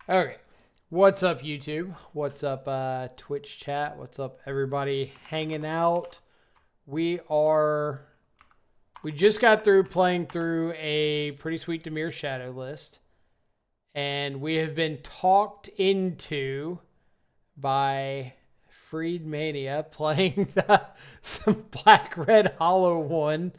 Okay. What's up, YouTube? What's up, Twitch chat? What's up, everybody hanging out? We just got through playing through a pretty sweet Dimir Shadow list. And we have been talked into by Freedmania playing some Black Red Hollow one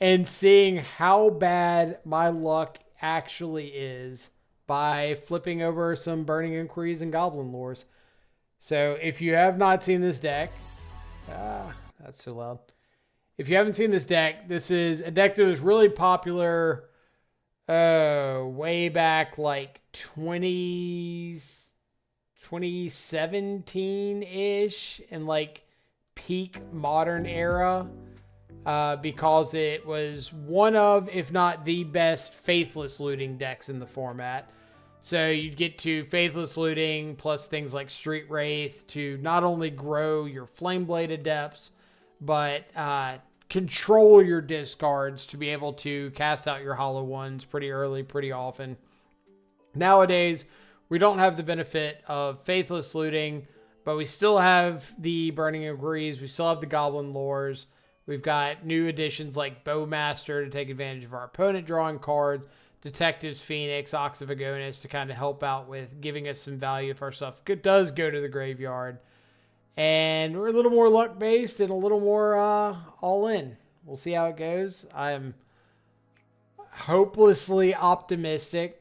and seeing how bad my luck actually is by flipping over some Burning Inquiries and Goblin Lores. So if you have not seen this deck, that's so loud. If you haven't seen this deck, this is a deck that was really popular way back like 2017-ish and like peak modern era. Because it was one of, if not the best, faithless looting decks in the format. So you'd get to faithless looting plus things like Street Wraith to not only grow your Flameblade Adepts, but control your discards to be able to cast out your Hollow Ones pretty early, pretty often. Nowadays, we don't have the benefit of faithless looting, but we still have the Burning Inquiries, we still have the Goblin Lores. We've got new additions like Bowmaster to take advantage of our opponent drawing cards, Detectives Phoenix, Ox of Agonis to kind of help out with giving us some value if our stuff does go to the graveyard. And we're a little more luck-based and a little more all-in. We'll see how it goes. I'm hopelessly optimistic.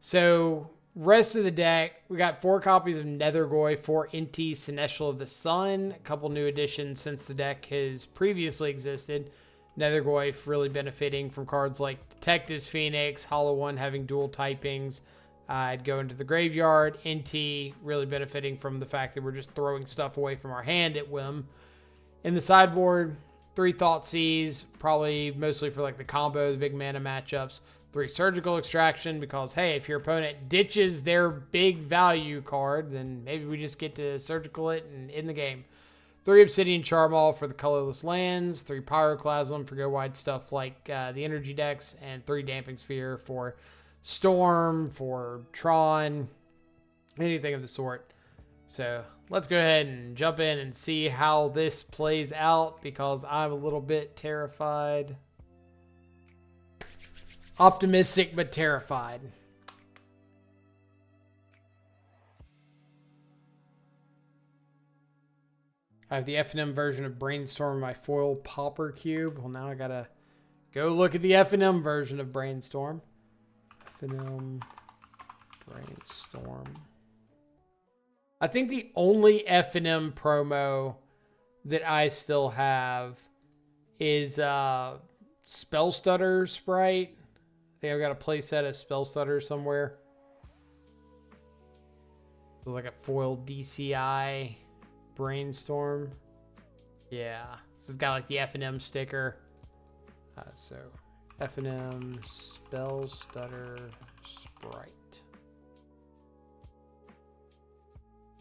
So, rest of the deck, we got 4 copies of Nethergoy, 4 Inti Seneschal of the Sun, a couple new additions since the deck has previously existed. Nethergoy really benefiting from cards like Detectives Phoenix, Hollow One having dual typings. I'd go into the graveyard. Inti really benefiting from the fact that we're just throwing stuff away from our hand at whim. In the sideboard, 3 Thoughtseize, probably mostly for like the combo, the big mana matchups. 3 Surgical Extraction because, hey, if your opponent ditches their big value card, then maybe we just get to Surgical it and in the game. 3 Obsidian Charmall for the colorless lands. 3 Pyroclasm for go-wide stuff like the energy decks. And 3 Damping Sphere for Storm, for Tron, anything of the sort. So let's go ahead and jump in and see how this plays out because I'm a little bit terrified. Optimistic but terrified. I have the FNM version of Brainstorm in my foil Pauper Cube. Well, now I gotta go look at the FNM version of Brainstorm. FNM Brainstorm. I think the only FNM promo that I still have is Spell Stutter Sprite. I think I've got a playset of Spell Stutter somewhere. It's like a foil DCI Brainstorm. Yeah. This has got like the FNM sticker. So FNM Spell Stutter Sprite.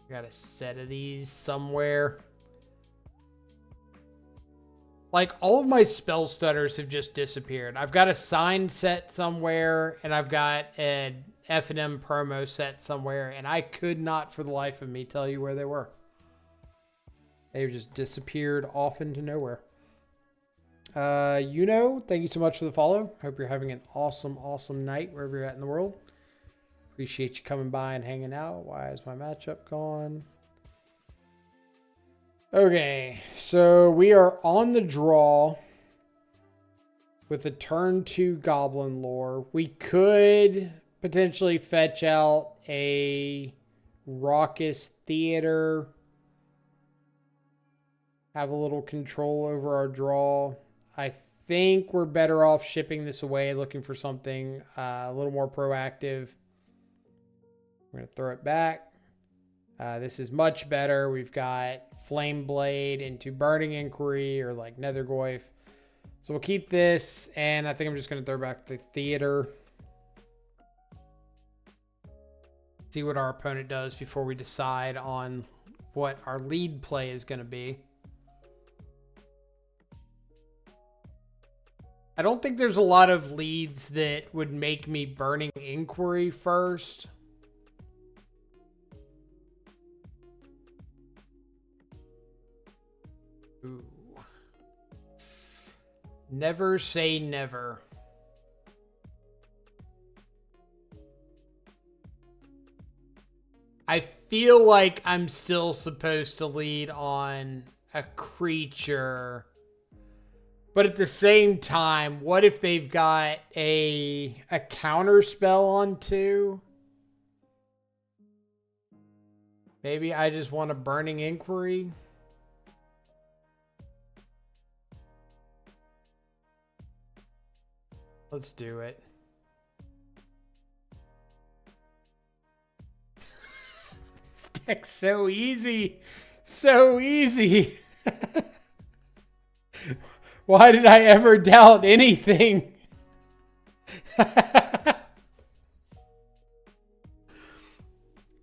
Got a set of these somewhere. Like, all of my Spell Stutters have just disappeared. I've got a signed set somewhere, and I've got an F&M promo set somewhere, and I could not for the life of me tell you where they were. They just disappeared off into nowhere. Thank you so much for the follow. Hope you're having an awesome, awesome night wherever you're at in the world. Appreciate you coming by and hanging out. Why is my matchup gone? Okay, so we are on the draw with a turn 2 Goblin Lore. We could potentially fetch out a Raucous Theater, have a little control over our draw. I think we're better off shipping this away, looking for something a little more proactive. We're going to throw it back. This is much better. We've got Flameblade into Burning Inquiry or like Nethergoyf. So we'll keep this, and I think I'm just going to throw back the Theater. See what our opponent does before we decide on what our lead play is going to be. I don't think there's a lot of leads that would make me Burning Inquiry first. Ooh. Never say never. I feel like I'm still supposed to lead on a creature. But at the same time, what if they've got a counter spell on 2? Maybe I just want a Burning Inquiry. Let's do it. This deck's so easy. So easy. Why did I ever doubt anything?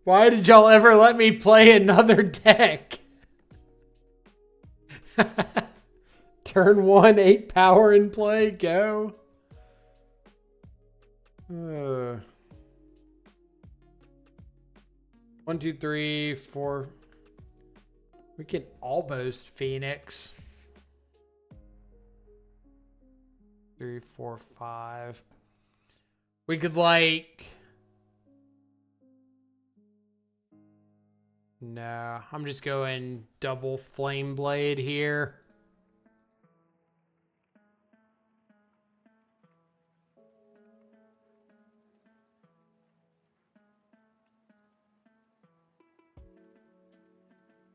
Why did y'all ever let me play another deck? Turn 1, 8 power in play, go. 1, 2, 3, 4. We can almost Phoenix. 3, 4, 5. We could like... No, I'm just going double Flame Blade here.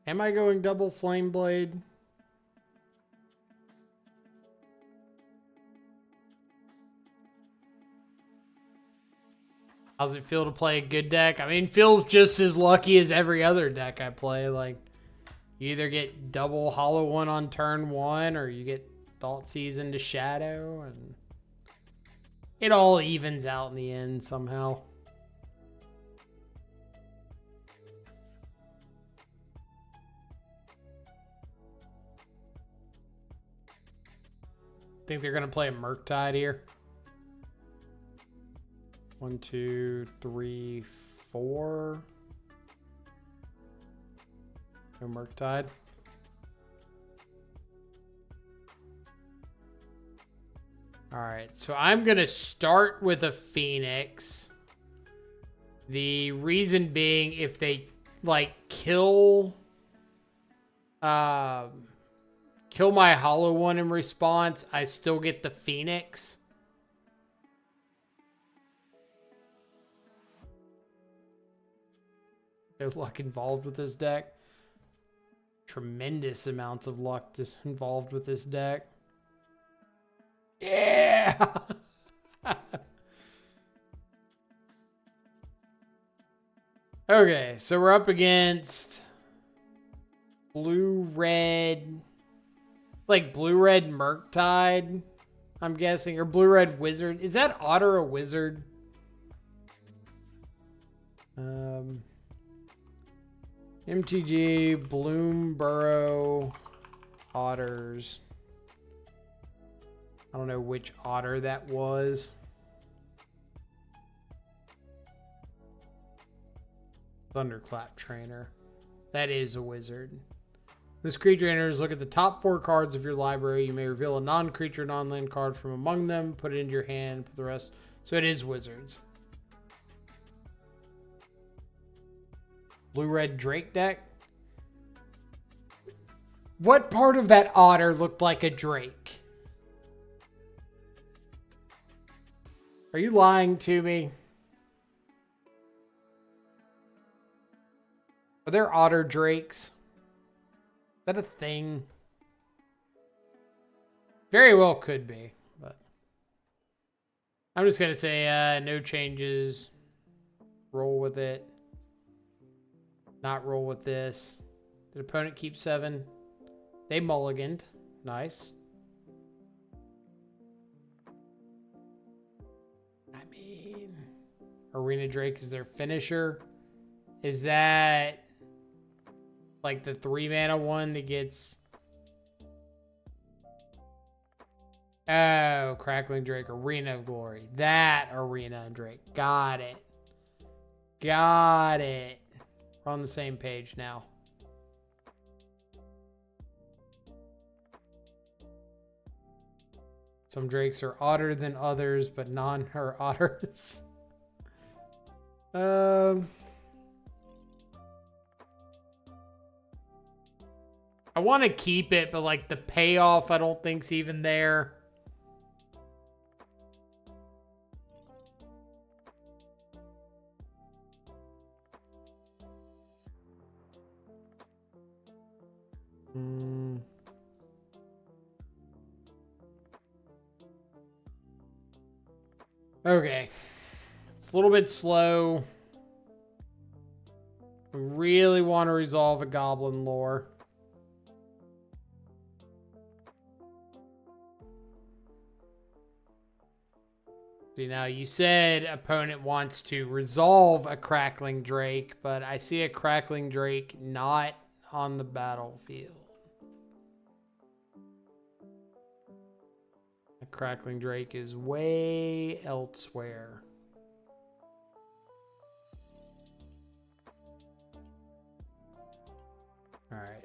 Am I going double Flame Blade? How's it feel to play a good deck? I mean, feels just as lucky as every other deck I play. Like, you either get double Hollow One on turn 1, or you get Thoughtseize into Shadow, and it all evens out in the end somehow. Think they're gonna play a Murktide here. 1, 2, 3, 4. No Murktide. Alright, so I'm gonna start with a Phoenix. The reason being, if they like kill my Hollow One in response, I still get the Phoenix. No luck involved with this deck. Tremendous amounts of luck just involved with this deck. Yeah! Okay, so we're up against blue-red, like blue-red Murktide, I'm guessing, or blue-red Wizard. Is that Otter a wizard? MTG, Bloomborough, Otters. I don't know which Otter that was. Thunderclap Trainer. That is a wizard. This creature enters. Look at the top 4 cards of your library. You may reveal a non-creature, non-land card from among them. Put it into your hand. Put the rest. So it is wizards. Blue-red Drake deck. What part of that otter looked like a drake? Are you lying to me? Are there otter drakes? Is that a thing? Very well could be, but I'm just gonna say no changes. Roll with it. Not roll with this. Did opponent keep 7? They mulliganed. Nice. I mean, Arena Drake is their finisher. Is that like the 3-mana one that gets... Oh, Crackling Drake, Arena of Glory. That Arena of Drake. Got it. Got it. We're on the same page now. Some drakes are odder than others, but none are otters. I want to keep it, but like the payoff I don't think's even there. Okay. It's a little bit slow. We really want to resolve a goblin lore. See, now you said opponent wants to resolve a crackling drake, but I see a crackling drake not on the battlefield. A crackling drake is way elsewhere. All right.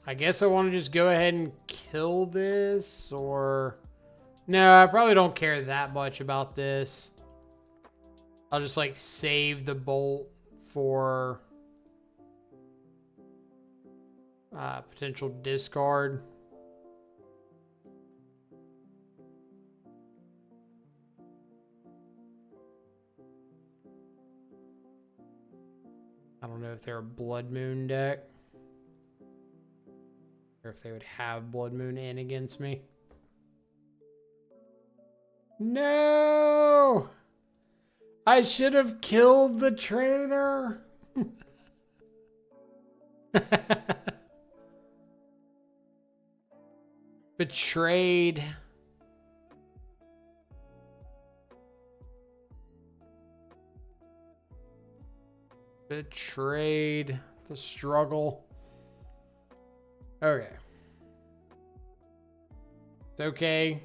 I guess I want to just go ahead and kill this, or... No, I probably don't care that much about this. I'll just, like, save the bolt for potential discard. I don't know if they're a Blood Moon deck. Or if they would have Blood Moon in against me. No! I should have killed the trainer! Betrayed. Betrayed the struggle. Okay. It's okay.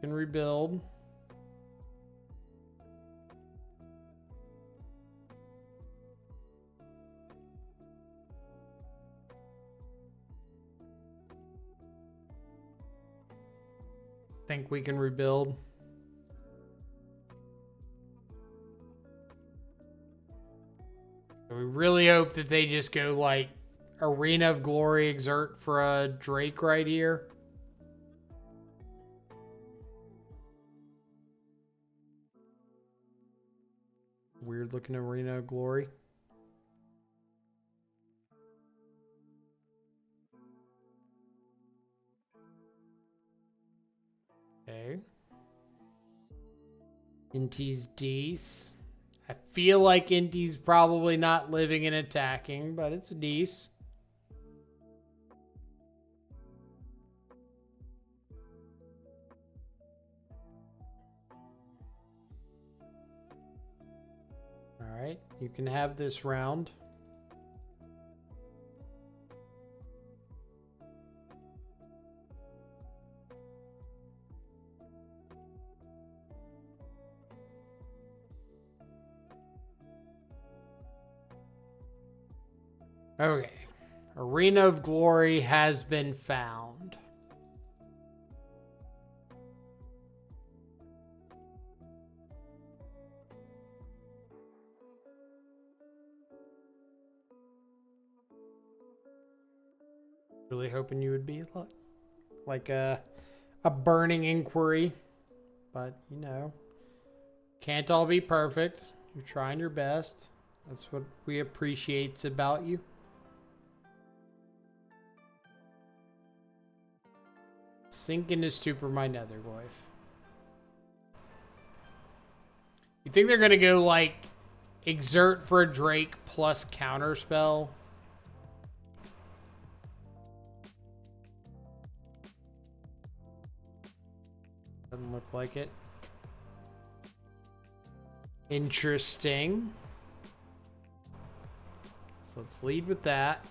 Can rebuild. Think we can rebuild. We really hope that they just go like Arena of Glory Exert for a Drake right here. Weird looking Arena of Glory. Okay. Inti's Deece. I feel like Inti's probably not living and attacking, but it's a Deece. All right, you can have this round. Okay. Arena of Glory has been found. Really hoping you would be like a burning inquiry. But, you know, can't all be perfect. You're trying your best. That's what we appreciate about you. Sink into stupor my Netherglyph. You think they're going to go, like, exert for a Drake plus counterspell? Doesn't look like it. Interesting. So let's lead with that.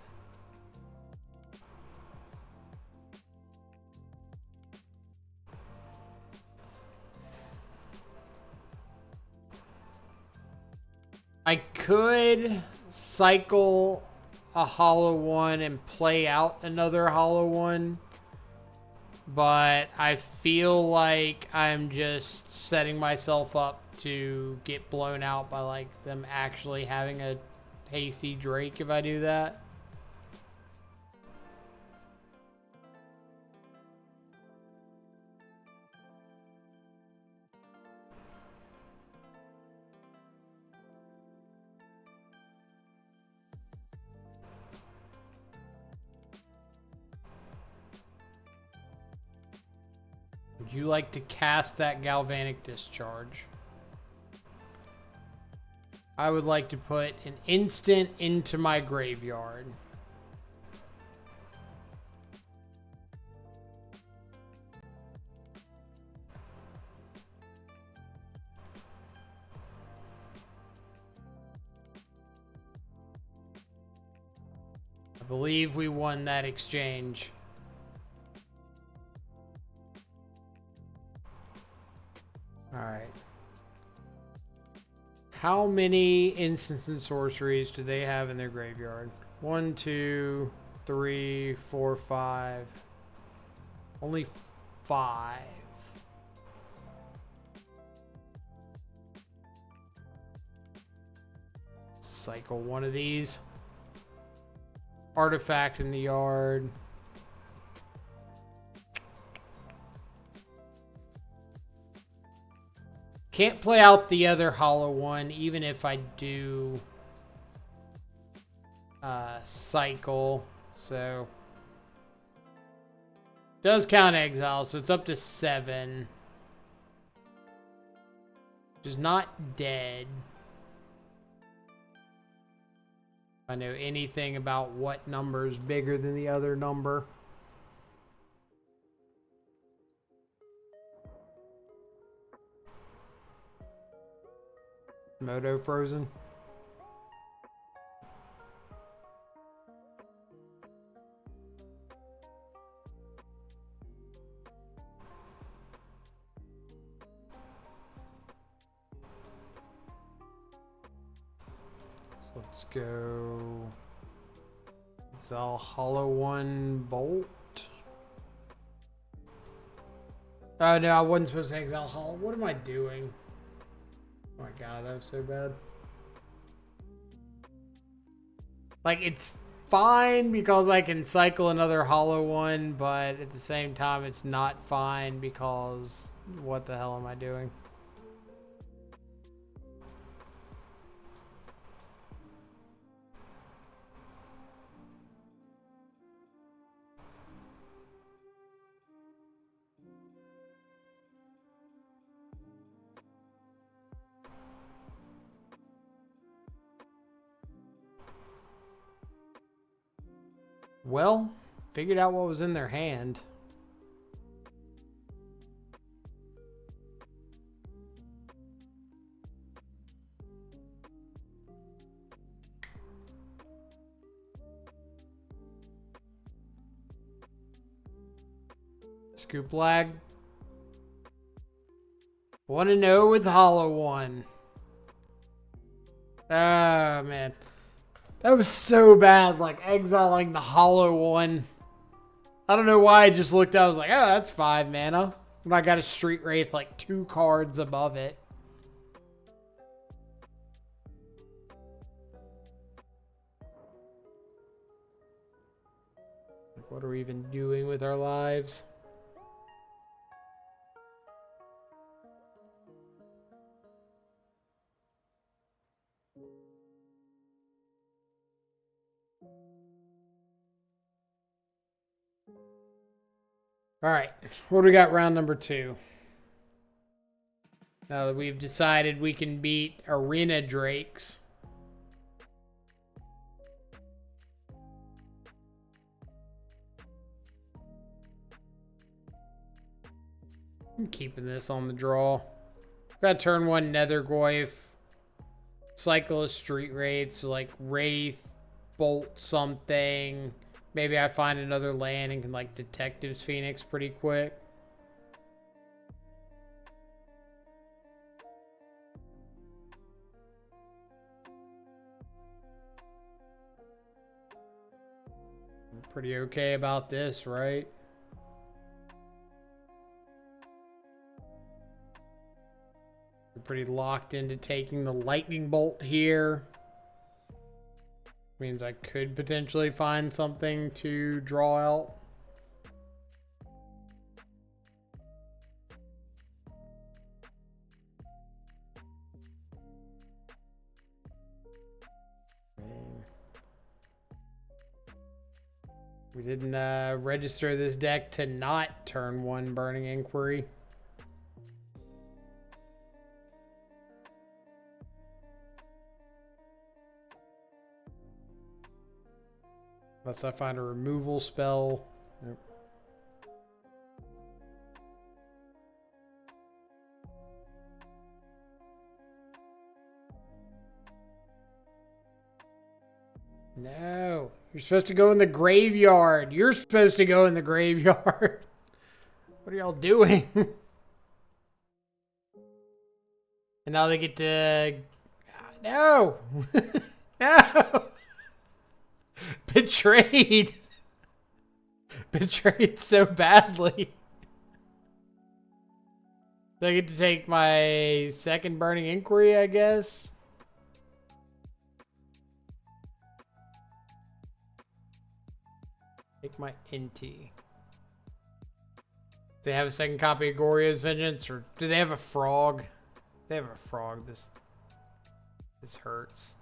I could cycle a hollow one and play out another hollow one, but I feel like I'm just setting myself up to get blown out by like them actually having a hasty Drake if I do that. Would you like to cast that Galvanic Discharge? I would like to put an instant into my graveyard. I believe we won that exchange. Alright. How many instants and sorceries do they have in their graveyard? 1, 2, 3, 4, 5. Only 5. Cycle one of these. Artifact in the yard. Can't play out the other hollow one, even if I do cycle. So does count exile, so it's up to 7. Which is not dead. If I know anything about what number is bigger than the other number. Moto frozen. So let's go. Exile hollow one bolt. Oh no, I wasn't supposed to exile hollow. What am I doing? Oh my god, that was so bad. Like, it's fine because I can cycle another hollow one, but at the same time, it's not fine because what the hell am I doing? Well, figured out what was in their hand. Scoop lag. Want to know with hollow one. Oh, man. That was so bad, like exiling the hollow one. I don't know why I just looked out. I was like, oh, that's 5 mana. And I got a Street Wraith like 2 cards above it. Like, what are we even doing with our lives? All right, what do we got round number 2? Now that we've decided we can beat Arena Drakes. I'm keeping this on the draw. Got turn 1 Nethergoyf. Cycle of Street Wraiths, so like Wraith, Bolt something. Maybe I find another land and can like Detective's Phoenix pretty quick. Pretty okay about this, right? We're pretty locked into taking the lightning bolt here. Means I could potentially find something to draw out. We didn't register this deck to not turn 1 Burning Inquiry. Unless I find a removal spell. Nope. No. You're supposed to go in the graveyard. You're supposed to go in the graveyard. What are y'all doing? And now they get to... No. No. Betrayed. Betrayed so badly. They get to take my second Burning Inquiry, I guess. Take my NT. They have a second copy of Goryo's Vengeance, or do they have a frog? If they have a frog. This hurts.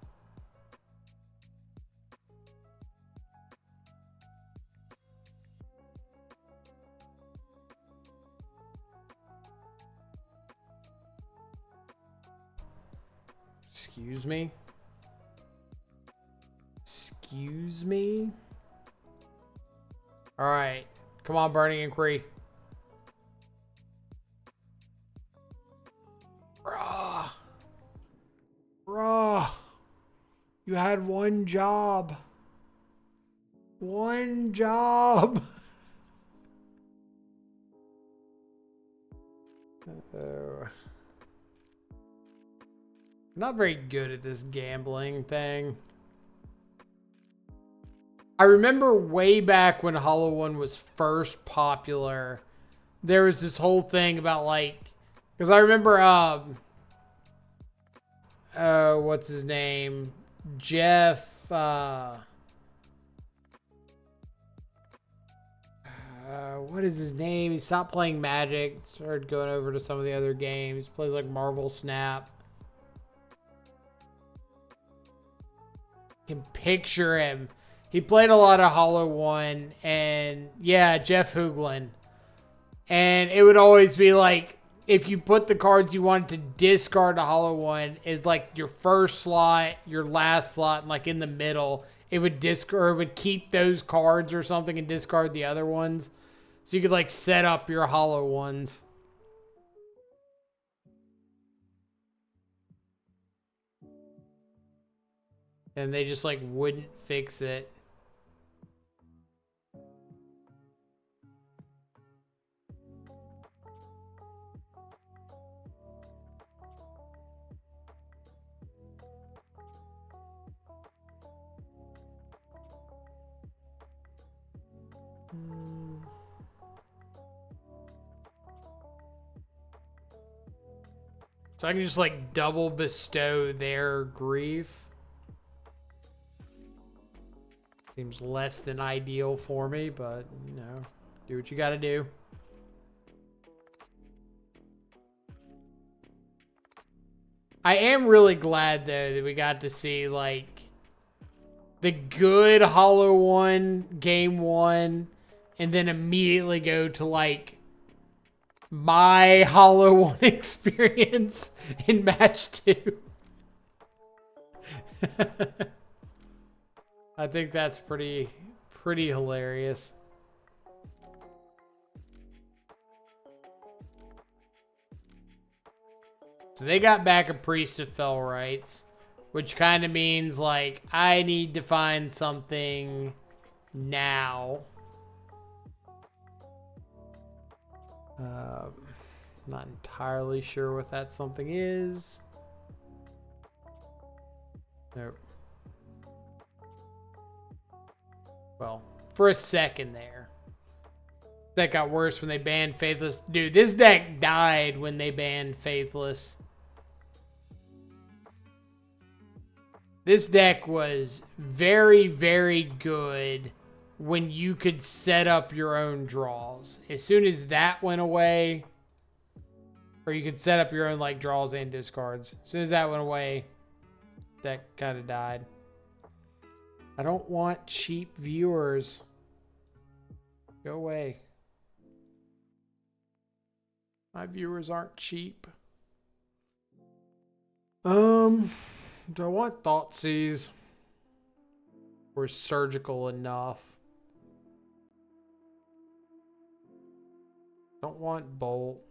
Excuse me? Excuse me? Alright. Come on, Burning Inquiry. Bruh. Bruh. You had one job. One job. I'm not very good at this gambling thing. I remember way back when Hollow One was first popular, there was this whole thing about like, because I remember, what's his name? Jeff, what is his name? He stopped playing Magic, started going over to some of the other games, plays like Marvel Snap. Can picture him. He played a lot of Hollow One, and yeah, Jeff Hooglin. And it would always be like, if you put the cards you wanted to discard to Hollow One, it's like your first slot, your last slot, and like in the middle, it would discard, or it would keep those cards or something and discard the other ones. So you could like set up your Hollow Ones. And they just like wouldn't fix it. So I can just like double bestow their grief. Seems less than ideal for me, but you know, do what you gotta do. I am really glad though that we got to see like the good Hollow One game 1 and then immediately go to like my Hollow One experience in match 2. I think that's pretty hilarious. So they got back a Priest of Fell Rights, which kind of means like I need to find something now. Not entirely sure what that something is. Nope. Well, for a second there. That got worse when they banned Faithless. Dude, this deck died when they banned Faithless. This deck was very, very good when you could set up your own draws. As soon as that went away, or you could set up your own like draws and discards. As soon as that went away, that kind of died. I don't want cheap viewers. Go away. My viewers aren't cheap. Do I want Thoughtseize? Or Surgical enough? Don't want Bolt.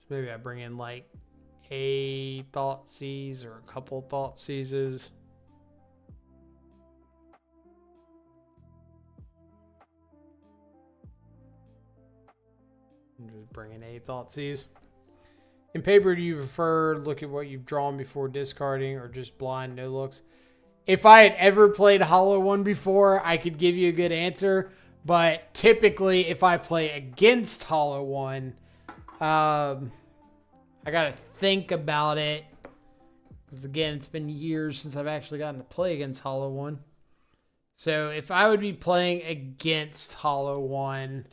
So maybe I bring in like a Thoughtseize or a couple Thoughtseizes. I'm just bringing a Thoughtseize. In paper, do you prefer look at what you've drawn before discarding or just blind no looks? If I had ever played Hollow One before, I could give you a good answer. But typically, if I play against Hollow One, I got to think about it. Because again, it's been years since I've actually gotten to play against Hollow One. So if I would be playing against Hollow One,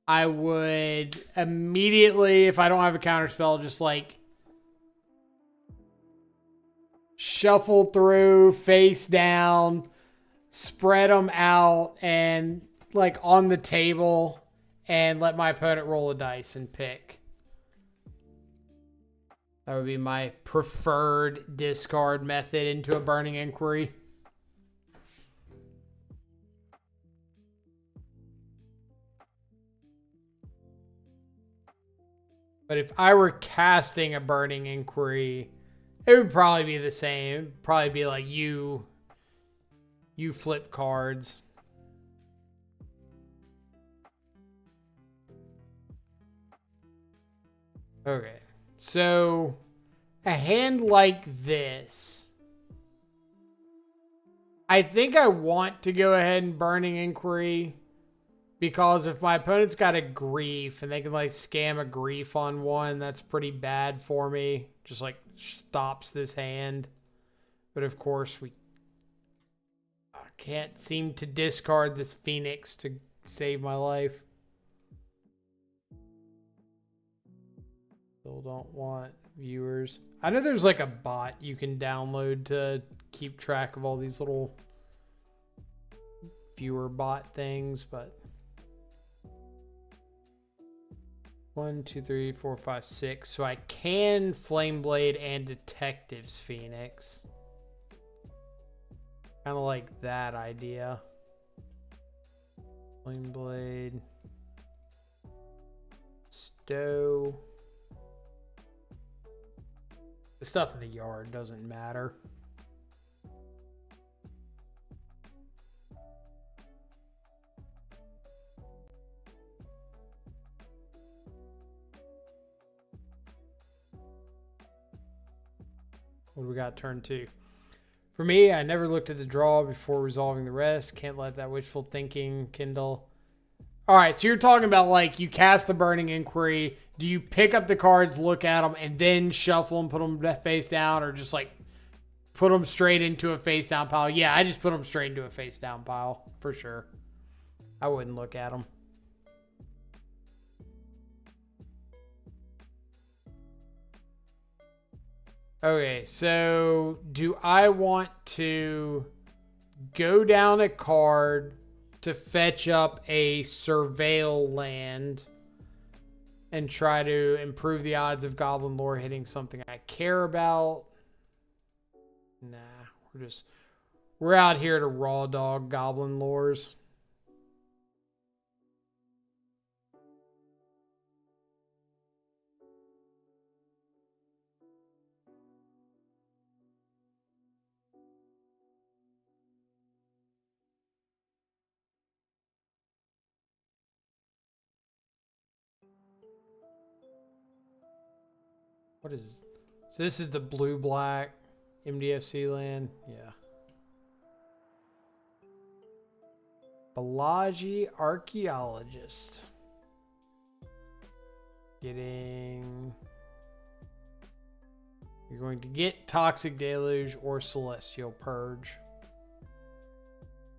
I would immediately, if I don't have a counter spell, just like shuffle through, face down, spread them out, and like on the table, and let my opponent roll a dice and pick. That would be my preferred discard method into a Burning Inquiry. But if I were casting a Burning Inquiry, it would probably be the same. It would probably be like you flip cards. Okay. So a hand like this, I think I want to go ahead and Burning Inquiry. Because if my opponent's got a grief and they can like scam a grief on one, that's pretty bad for me. Just like stops this hand. But of course I can't seem to discard this Phoenix to save my life. Still don't want viewers. I know there's like a bot you can download to keep track of all these little viewer bot things, but 1, 2, 3, 4, 5, 6. So I can Flameblade and Detective's Phoenix. Kind of like that idea. Flameblade. Stow. The stuff in the yard doesn't matter. What do we got turn 2? For me, I never looked at the draw before resolving the rest. Can't let that wishful thinking kindle. All right, so you're talking about like you cast the Burning Inquiry. Do you pick up the cards, look at them, and then shuffle them, put them face down, or just like put them straight into a face down pile? Yeah, I just put them straight into a face down pile for sure. I wouldn't look at them. Okay, so do I want to go down a card to fetch up a Surveil land and try to improve the odds of Goblin Lore hitting something I care about? Nah, we're out here to raw dog Goblin Lores. What is So this is the blue-black MDFC land. Yeah. Balaji Archaeologist. Getting... You're going to get Toxic Deluge or Celestial Purge.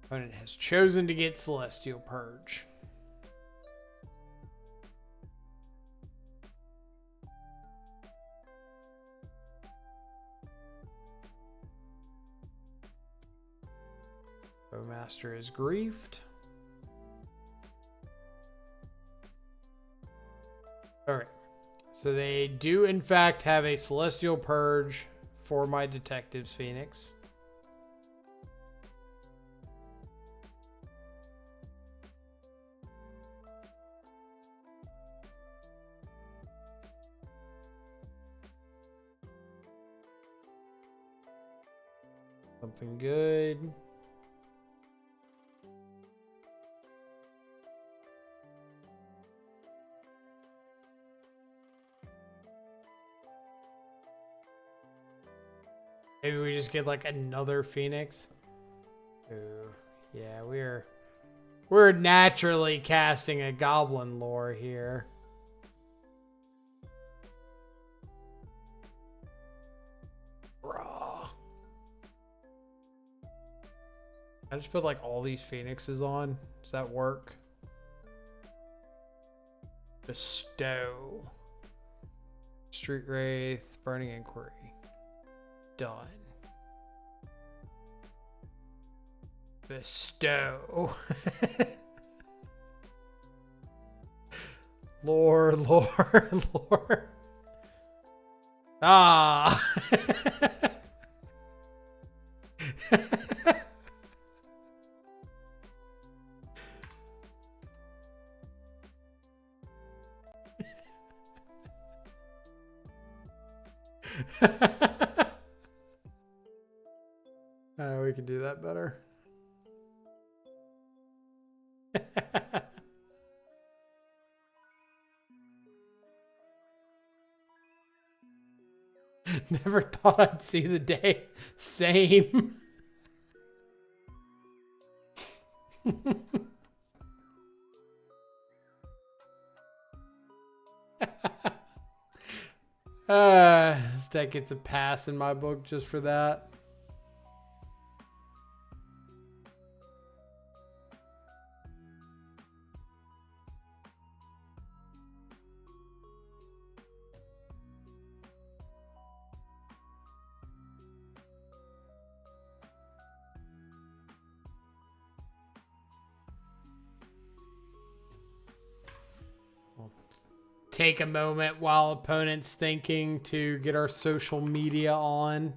Opponent has chosen to get Celestial Purge. Bowmaster is griefed. Alright. So they do in fact have a Celestial Purge for my Detectives Phoenix. Something good. Maybe we just get like another Phoenix. Ooh, yeah, we're naturally casting a Goblin Lore here. Raw. I just put like all these Phoenixes on. Does that work? Bestow. Street Wraith. Burning Inquiry. Done. Bestow. Lore, lore, lore. Ah. We can do that better. Never thought I'd see the day. Same. This deck gets a pass in my book just for that. Take a moment while opponent's thinking to get our social media on.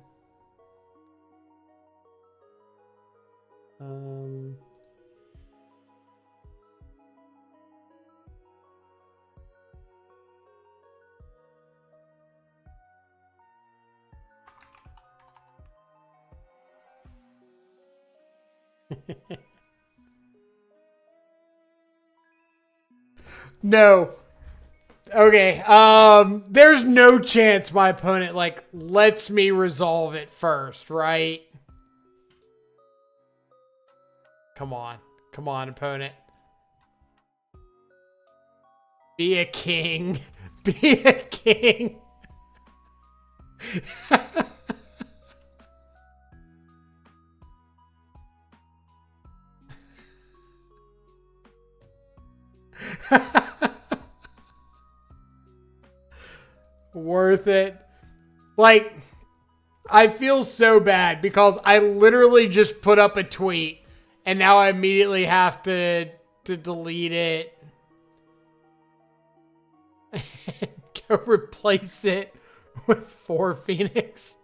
No. Okay, there's no chance my opponent, like, lets me resolve it first, right? Come on. Come on, opponent. Be a king. Be a king. Worth it. Like, I feel so bad because I literally just put up a tweet and now I immediately have to delete it and go replace it with 4 Phoenix.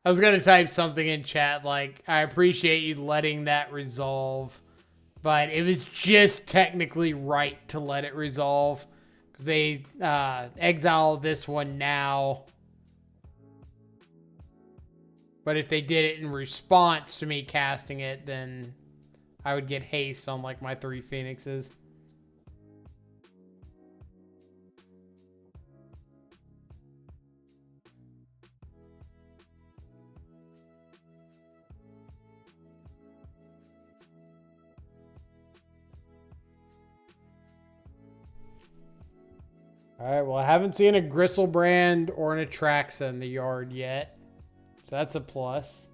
I was going to type something in chat like, I appreciate you letting that resolve, but it was just technically right to let it resolve because they exile this one now. But if they did it in response to me casting it, then I would get haste on like my 3 Phoenixes. All right, well, I haven't seen a Gristlebrand or an Atraxa in the yard yet. So that's a plus.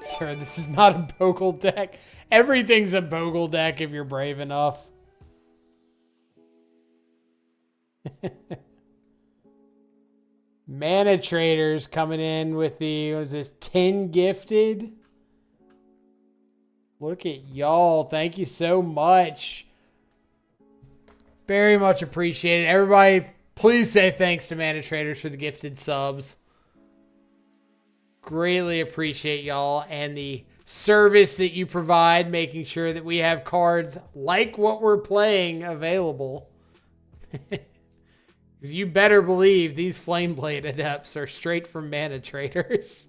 Sir, this is not a Bogle deck. Everything's a Bogle deck if you're brave enough. Mana Traders coming in with the, what is this, 10 gifted? Look at y'all. Thank you so much. Very much appreciated. Everybody, please say thanks to Mana Traders for the gifted subs. Greatly appreciate y'all and the service that you provide, making sure that we have cards like what we're playing available. Because you better believe these Flameblade Adepts are straight from Mana Traders.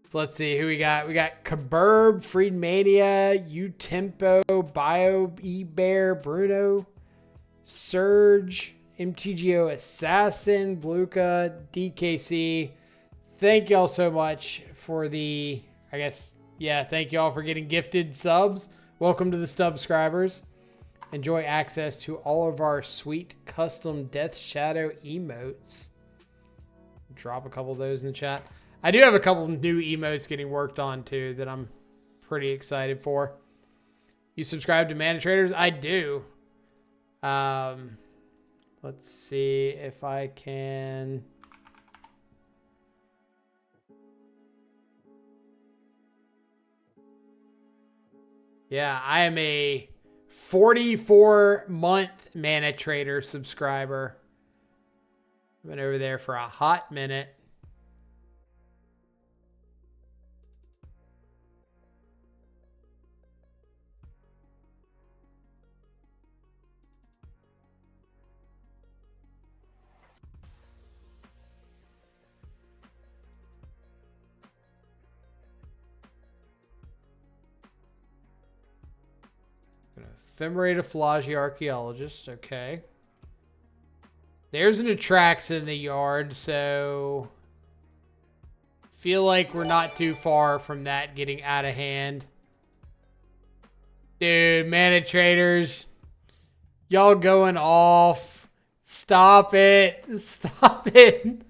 So let's see who we got. We got Kaburb, Freedmania, U-Tempo, Bio, E-Bear, Bruno, Surge, MTGO Assassin, Bluka, DKC. Thank y'all so much for the, I guess, yeah, thank y'all for getting gifted subs. Welcome to the subscribers. Enjoy access to all of our sweet custom Death Shadow emotes. Drop a couple of those in the chat. I do have a couple new emotes getting worked on too that I'm pretty excited for. You subscribe to Mana Traders? I do. Let's see if I can. Yeah, I am a 44-month Mana Trader subscriber. I've been over there for a hot minute. Ephemerate Flagi Archaeologist. Okay. There's an Atraxa in the yard, so feel like we're not too far from that getting out of hand. Dude, Mana Traders, y'all going off. Stop it. Stop it.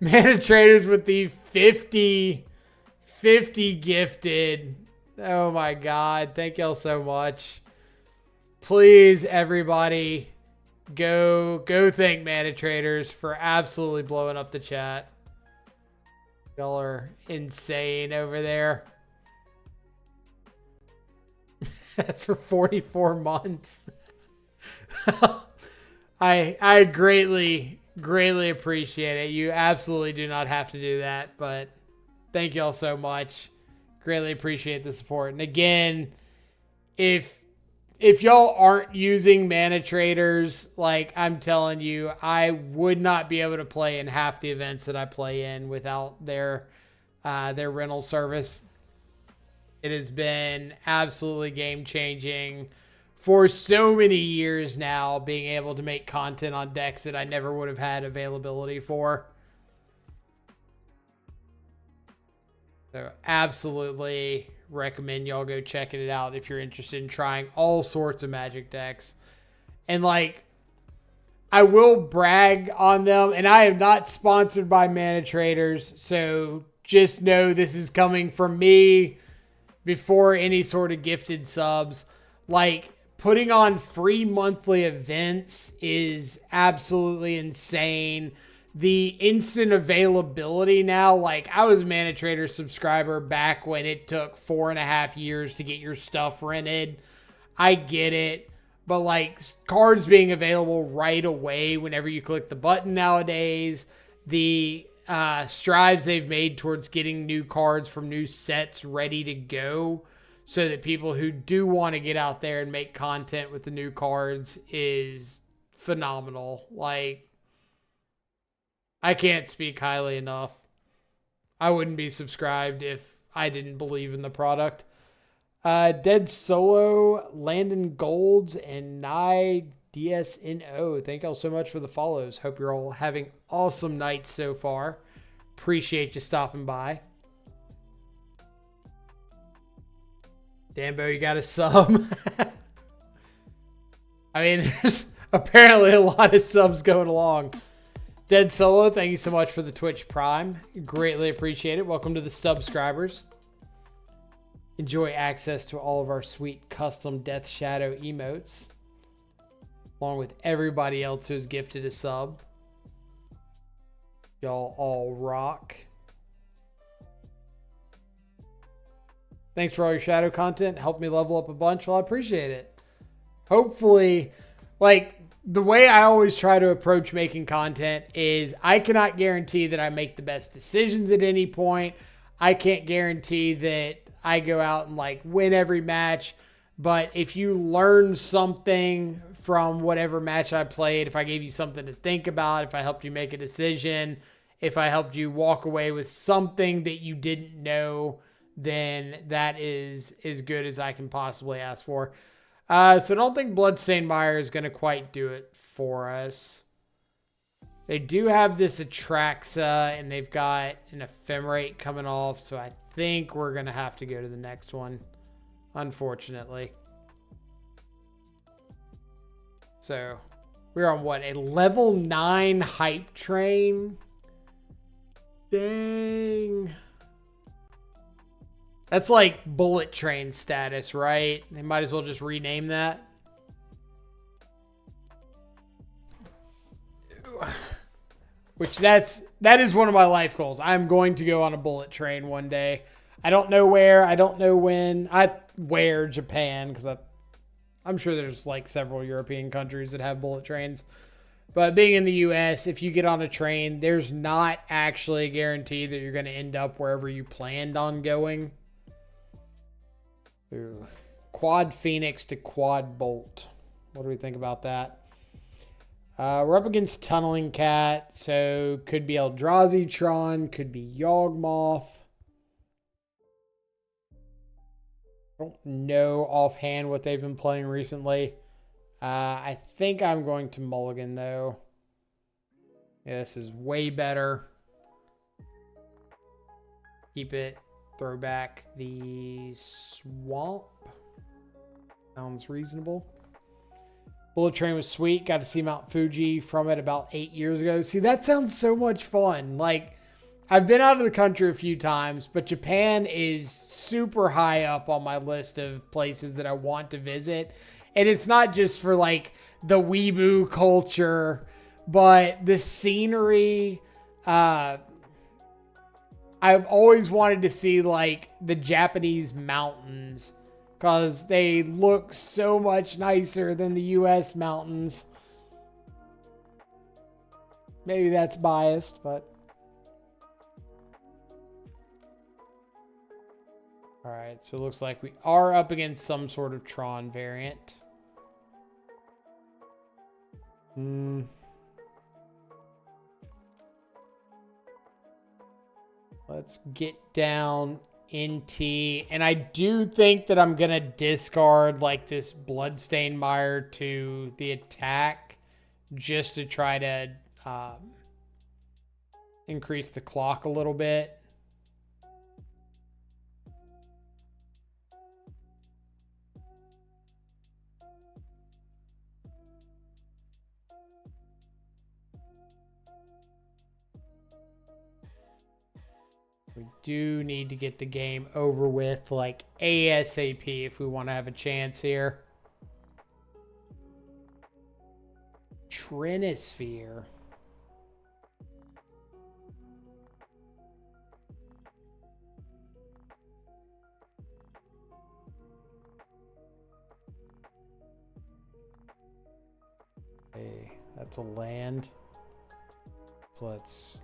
Mana Traders with the 50 gifted. Oh my God. Thank y'all so much. Please, everybody, go thank Mana Traders for absolutely blowing up the chat. Y'all are insane over there. That's for 44 months. I greatly appreciate it. You absolutely do not have to do that, but thank y'all so much. Greatly appreciate the support. And again, if y'all aren't using Mana Traders, like I'm telling you, I would not be able to play in half the events that I play in without their rental service. It has been absolutely game-changing for so many years now, being able to make content on decks that I never would have had availability for. So absolutely recommend y'all go checking it out if you're interested in trying all sorts of Magic decks. And like, I will brag on them, and I am not sponsored by Mana Traders, so just know this is coming from me before any sort of gifted subs. Like, putting on free monthly events is absolutely insane. The instant availability now, like I was a Mana Trader subscriber back when it took 4.5 years to get your stuff rented. I get it, but like cards being available right away whenever you click the button nowadays, the strides they've made towards getting new cards from new sets ready to go so that people who do want to get out there and make content with the new cards is phenomenal. Like, I can't speak highly enough. I wouldn't be subscribed if I didn't believe in the product. Dead Solo, Landon Golds, and Nye DSNO. Thank y'all so much for the follows. Hope you're all having awesome nights so far. Appreciate you stopping by. Dambo, you got a sub. I mean, there's apparently a lot of subs going along. Dead Solo, thank you so much for the Twitch Prime. Greatly appreciate it. Welcome to the subscribers. Enjoy access to all of our sweet custom Death Shadow emotes, along with everybody else who's gifted a sub. Y'all all rock. Thanks for all your shadow content. Helped me level up a bunch. Well, I appreciate it. Hopefully, like, the way I always try to approach making content is I cannot guarantee that I make the best decisions at any point. I can't guarantee that I go out and like win every match. But if you learn something from whatever match I played, if I gave you something to think about, if I helped you make a decision, if I helped you walk away with something that you didn't know, then that is as good as I can possibly ask for. So I don't think Bloodstained Mire is going to quite do it for us. They do have this Atraxa, and they've got an Ephemerate coming off, so I think we're going to have to go to the next one, unfortunately. So we're on what, a level 9 hype train? Dang. That's like bullet train status, right? They might as well just rename that. Which that is one of my life goals. I'm going to go on a bullet train one day. I don't know where. I don't know when. Where Japan, because I'm sure there's like several European countries that have bullet trains. But being in the U.S., if you get on a train, there's not actually a guarantee that you're going to end up wherever you planned on going. Ooh. Quad Phoenix to Quad Bolt. What do we think about that? We're up against Tunneling Cat, so could be Eldrazi Tron, could be Yawgmoth. I don't know offhand what they've been playing recently. I think I'm going to mulligan, though. Yeah, this is way better. Keep it. Throw back the Swamp. Sounds reasonable. Bullet Train was sweet. Got to see Mount Fuji from it about 8 years ago. See, that sounds so much fun. Like, I've been out of the country a few times, but Japan is super high up on my list of places that I want to visit. And it's not just for, like, the weeboo culture, but the scenery. I've always wanted to see, like, the Japanese mountains, because they look so much nicer than the U.S. mountains. Maybe that's biased, but... Alright, so it looks like we are up against some sort of Tron variant. Let's get down NT. And I do think that I'm going to discard like this Bloodstained Mire to the attack just to try to increase the clock a little bit. We do need to get the game over with, like, ASAP if we want to have a chance here. Trinisphere. Okay, that's a land. So let's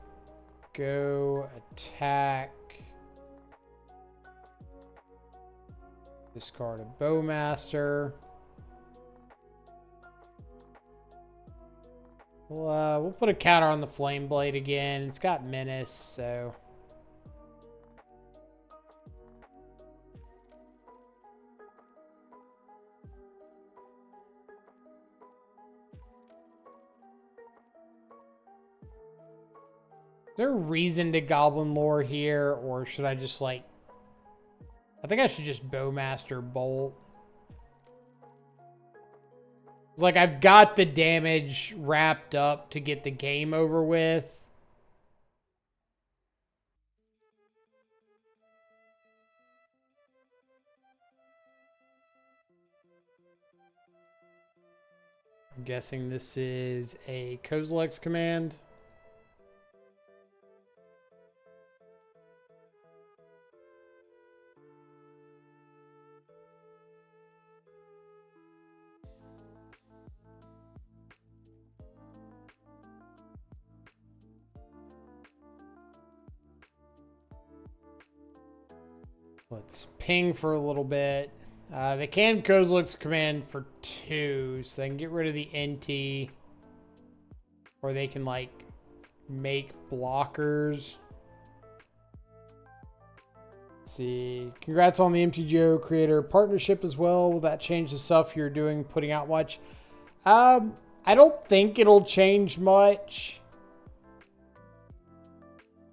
go attack. Discard a Bowmaster. We'll put a counter on the Flame Blade again. It's got Menace, so... Is there a reason to Goblin Lore here, or should I just, like... I think I should just Bowmaster Bolt. It's like, I've got the damage wrapped up to get the game over with. I'm guessing this is a Kozilek's command. Let's ping for a little bit. They can Kozilek's command for 2, so they can get rid of the NT. Or they can, like, make blockers. Let's see. Congrats on the MTGO creator partnership as well. Will that change the stuff you're doing, putting out much? I don't think it'll change much.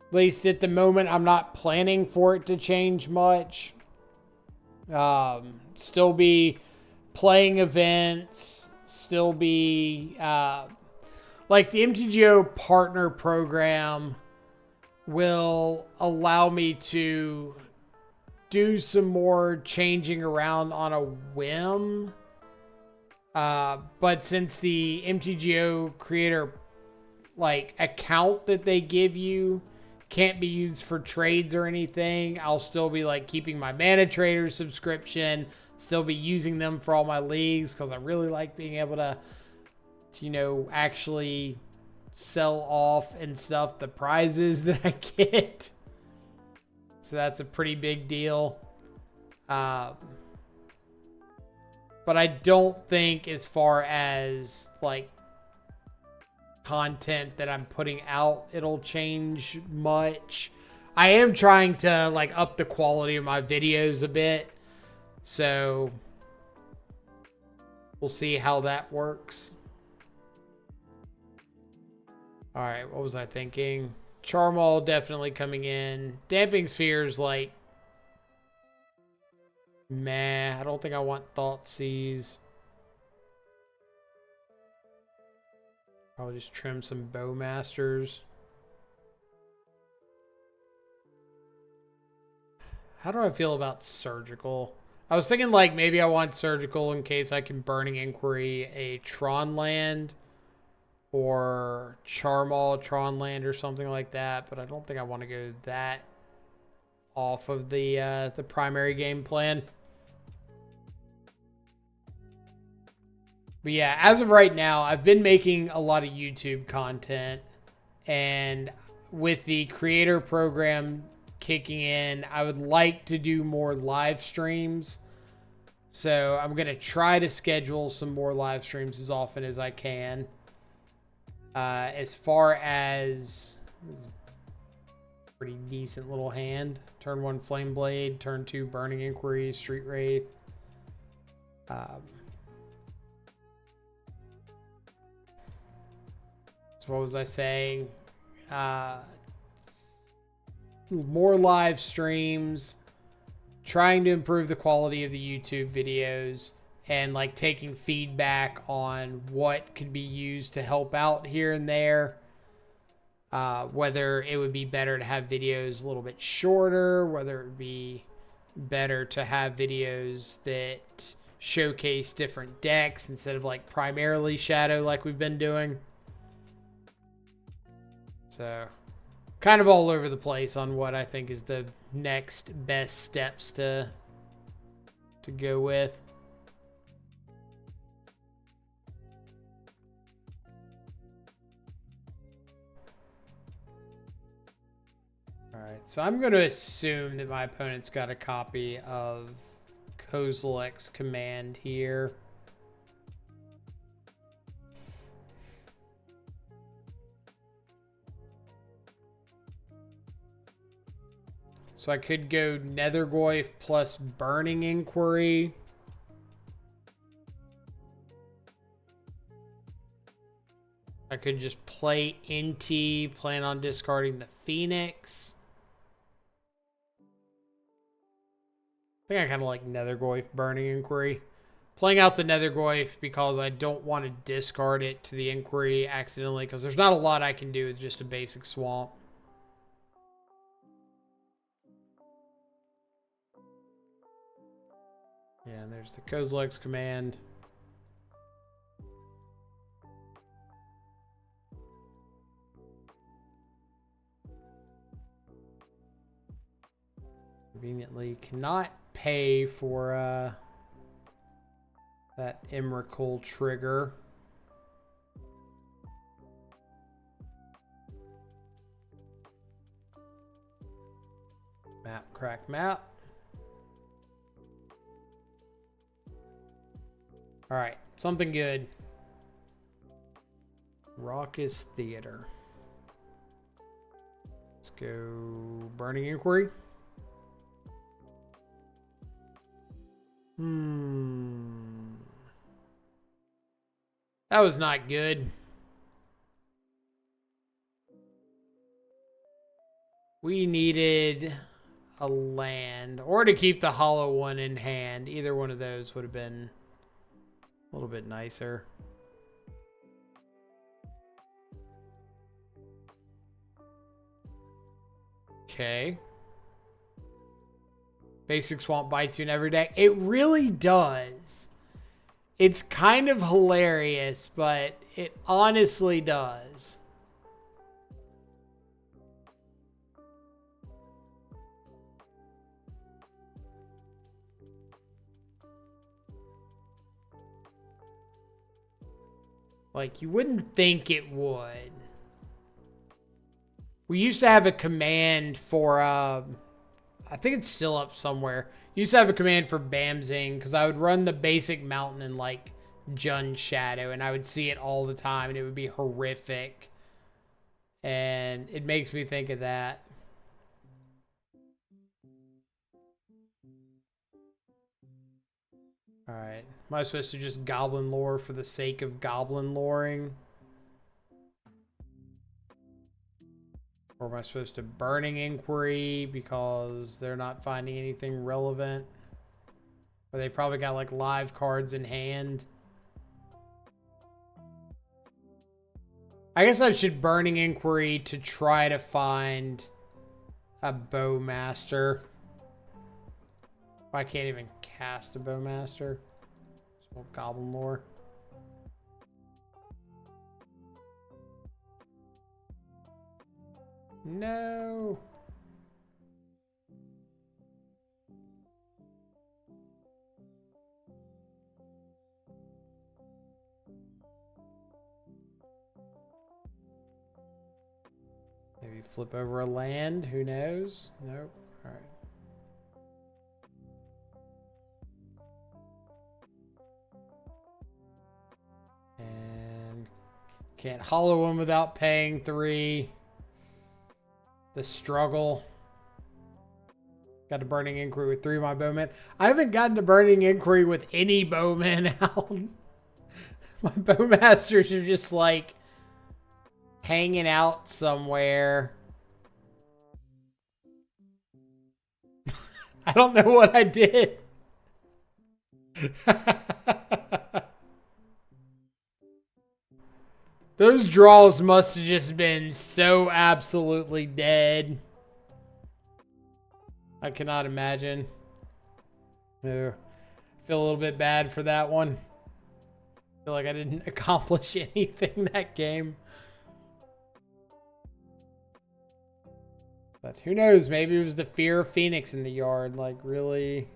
At least at the moment, I'm not planning for it to change much. Still be playing events. Still be... like, the MTGO partner program will allow me to do some more changing around on a whim. But since the MTGO creator, like, account that they give you can't be used for trades or anything, I'll still be, like, keeping my Mana Trader subscription, still be using them for all my leagues, because I really like being able to, you know, actually sell off and stuff the prizes that I get. So that's a pretty big deal. But I don't think, as far as, like, content that I'm putting out, it'll change much. I am trying to, like, up the quality of my videos a bit, so we'll see how that works. All right, what was I thinking? Charmaul definitely coming in. Damping Sphere's like, meh. I don't think I want Thoughtseize. Probably just trim some Bowmasters. How do I feel about Surgical? I was thinking, like, maybe I want Surgical in case I can Burning Inquiry a Tron land, or Charmaul Tron land or something like that, but I don't think I want to go that off of the primary game plan. But yeah, as of right now, I've been making a lot of YouTube content, and with the creator program kicking in, I would like to do more live streams. So I'm going to try to schedule some more live streams as often as I can. As far as pretty decent little hand. Turn 1 Flame Blade, turn 2 Burning Inquiry, Street Wraith. So what was I saying? More live streams, trying to improve the quality of the YouTube videos, and, like, taking feedback on what could be used to help out here and there. Whether it would be better to have videos a little bit shorter, whether it would be better to have videos that showcase different decks instead of, like, primarily Shadow like we've been doing. So, kind of all over the place on what I think is the next best steps to go with. so I'm going to assume that my opponent's got a copy of Kozilek's command here. So I could go Nethergoyf plus Burning Inquiry. I could just play Inti, plan on discarding the Phoenix. I think I kind of like Nethergoyf Burning Inquiry. Playing out the Nethergoyf because I don't want to discard it to the Inquiry accidentally, because there's not a lot I can do with just a basic swamp. Yeah, and there's the Kozilek's command. Conveniently cannot pay for that Emrakul trigger. Map, crack, map. All right, something good. Raucous Theater. Let's go Burning Inquiry. That was not good. We needed a land or to keep the hollow one in hand. Either one of those would have been a little bit nicer. Okay. Basic swamp bites you in every deck. It really does. It's kind of hilarious, but it honestly does. Like, you wouldn't think it would. We used to have a command for, I think it's still up somewhere. Used to have a command for Bamzing, because I would run the basic mountain in, like, Jun's Shadow, and I would see it all the time, and it would be horrific. And it makes me think of that. Alright. Am I supposed to just goblin lore for the sake of goblin loring? Or am I supposed to Burning Inquiry because they're not finding anything relevant? Or they probably got like live cards in hand? I guess I should Burning Inquiry to try to find a Bowmaster. I can't even cast a Bowmaster. So Goblin Lore. No. Maybe flip over a land. Who knows? Nope. All right. And can't hollow one without paying 3. The struggle. Got to Burning Inquiry with 3 of my bowmen. I haven't gotten to Burning Inquiry with any bowmen out. My bowmasters are just like hanging out somewhere. I don't know what I did. Those draws must have just been so absolutely dead. I cannot imagine. I feel a little bit bad for that one. I feel like I didn't accomplish anything that game. But who knows? Maybe it was the fear of Phoenix in the yard. Like, really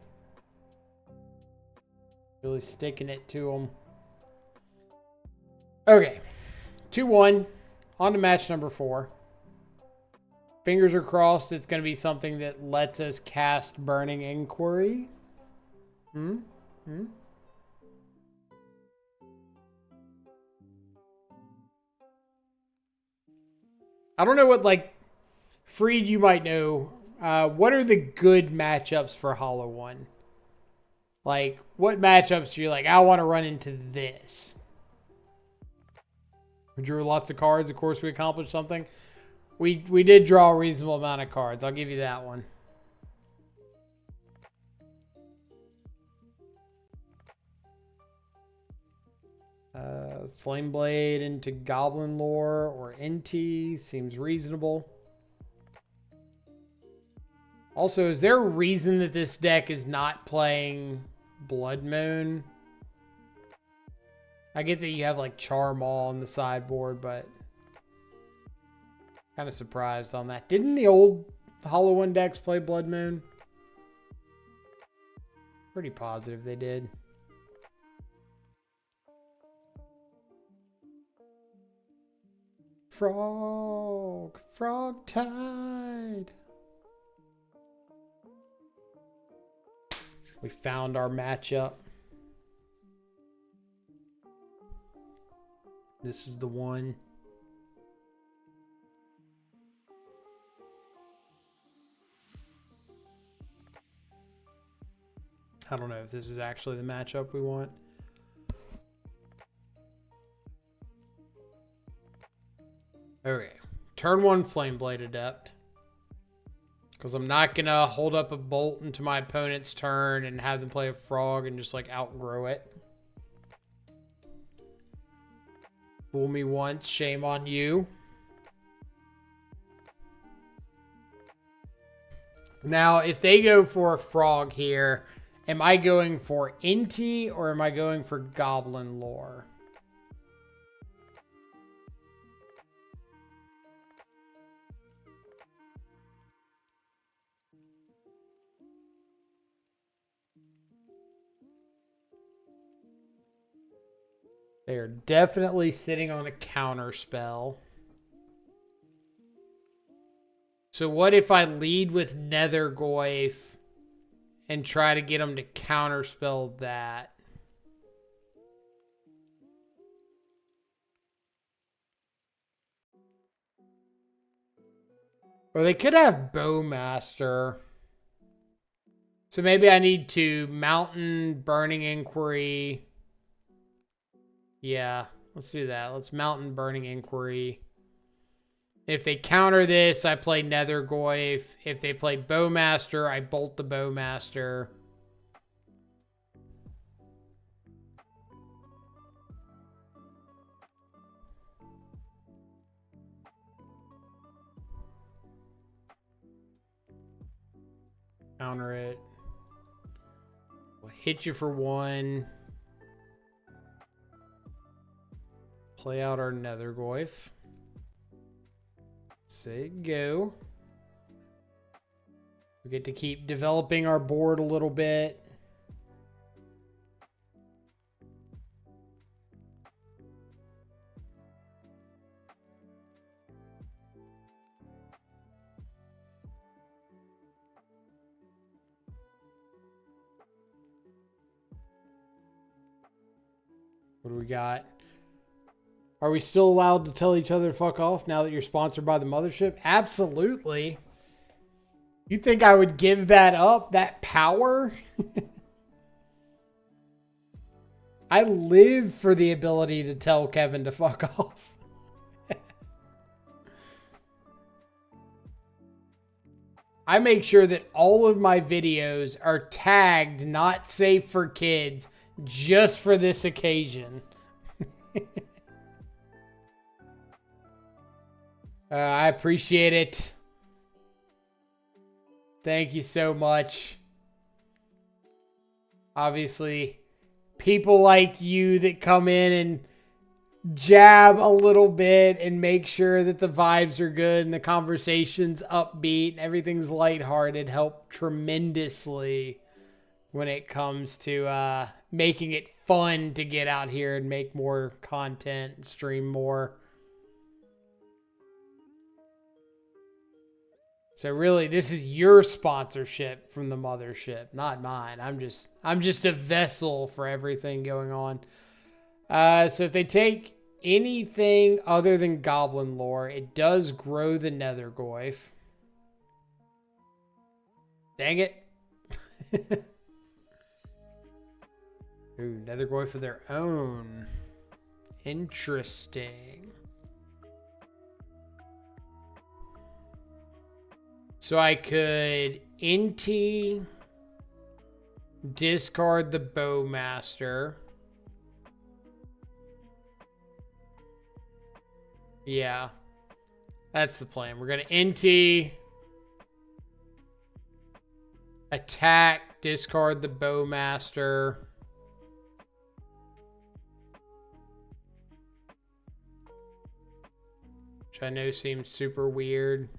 sticking it to them. Okay. 2-1. On to match number 4. Fingers are crossed it's going to be something that lets us cast Burning Inquiry. I don't know what, like, Freed, you might know. What are the good matchups for Hollow One? Like, what matchups are you like, I want to run into this? We drew lots of cards. Of course, we accomplished something. We did draw a reasonable amount of cards. I'll give you that one. Flame Blade into Goblin Lore or NT seems reasonable. Also, is there a reason that this deck is not playing Blood Moon? I get that you have like Charm All on the sideboard, but kind of surprised on that. Didn't the old Hollow One decks play Blood Moon? Pretty positive they did. Frogtide. We found our matchup. This is the one. I don't know if this is actually the matchup we want. Okay. Turn 1 Flameblade Adept. Because I'm not going to hold up a bolt into my opponent's turn and have them play a frog and just like outgrow it. Fool me once, shame on you. Now, if they go for a frog here, am I going for Inti or am I going for Goblin Lore? They are definitely sitting on a counter spell. So what if I lead with Nethergoyf and try to get them to counterspell that? Or they could have Bowmaster. So maybe I need to Mountain, Burning Inquiry. Yeah, let's do that. Let's Mountain, Burning Inquiry. If they counter this, I play Nethergoyf. If they play Bowmaster, I bolt the Bowmaster. Counter it. We'll hit you for 1. Play out our Nethergoyf. Say go. We get to keep developing our board a little bit. What do we got? Are we still allowed to tell each other fuck off now that you're sponsored by the mothership? Absolutely. You think I would give that up? That power? I live for the ability to tell Kevin to fuck off. I make sure that all of my videos are tagged not safe for kids just for this occasion. I appreciate it. Thank you so much. Obviously, people like you that come in and jab a little bit and make sure that the vibes are good and the conversation's upbeat and everything's lighthearted help tremendously when it comes to making it fun to get out here and make more content and stream more. So really, this is your sponsorship from the mothership, not mine. I'm just a vessel for everything going on. So if they take anything other than goblin lore, it does grow the Nethergoyf. Dang it. Ooh, Nethergoyf of their own. Interesting. So I could Inti, discard the Bowmaster. Yeah, that's the plan. We're going to Inti, attack, discard the Bowmaster. Which I know seems super weird.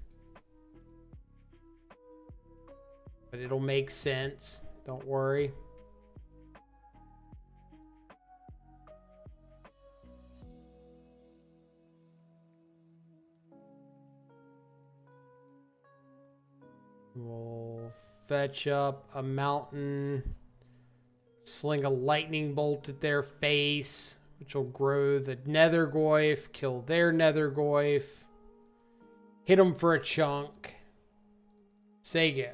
But it'll make sense. Don't worry. We'll fetch up a mountain. Sling a lightning bolt at their face, which will grow the Nethergoyf. Kill their Nethergoyf. Hit them for a chunk. Say go.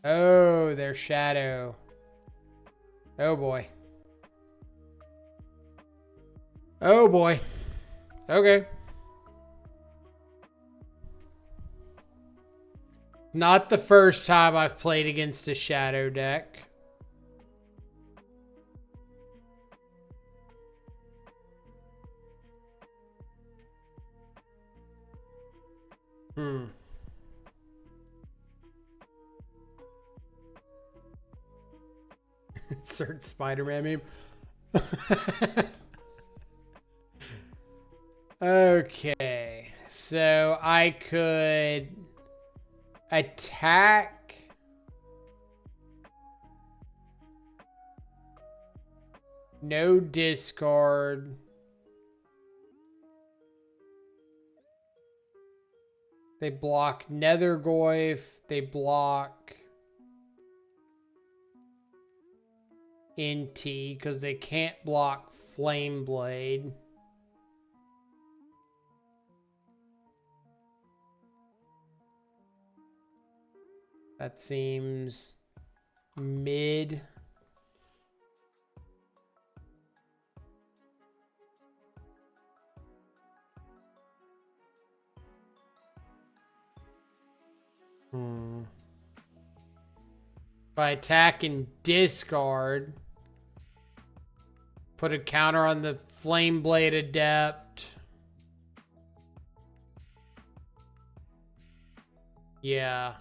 Oh, their shadow. Oh boy. Oh boy. Okay. Not the first time I've played against a shadow deck. Insert Spider-Man meme. Okay. So I could attack. No discard. They block Nethergoyf. They block Inti because they can't block Flame Blade. That seems mid. By attack and discard, put a counter on the Flame Blade Adept. Yeah.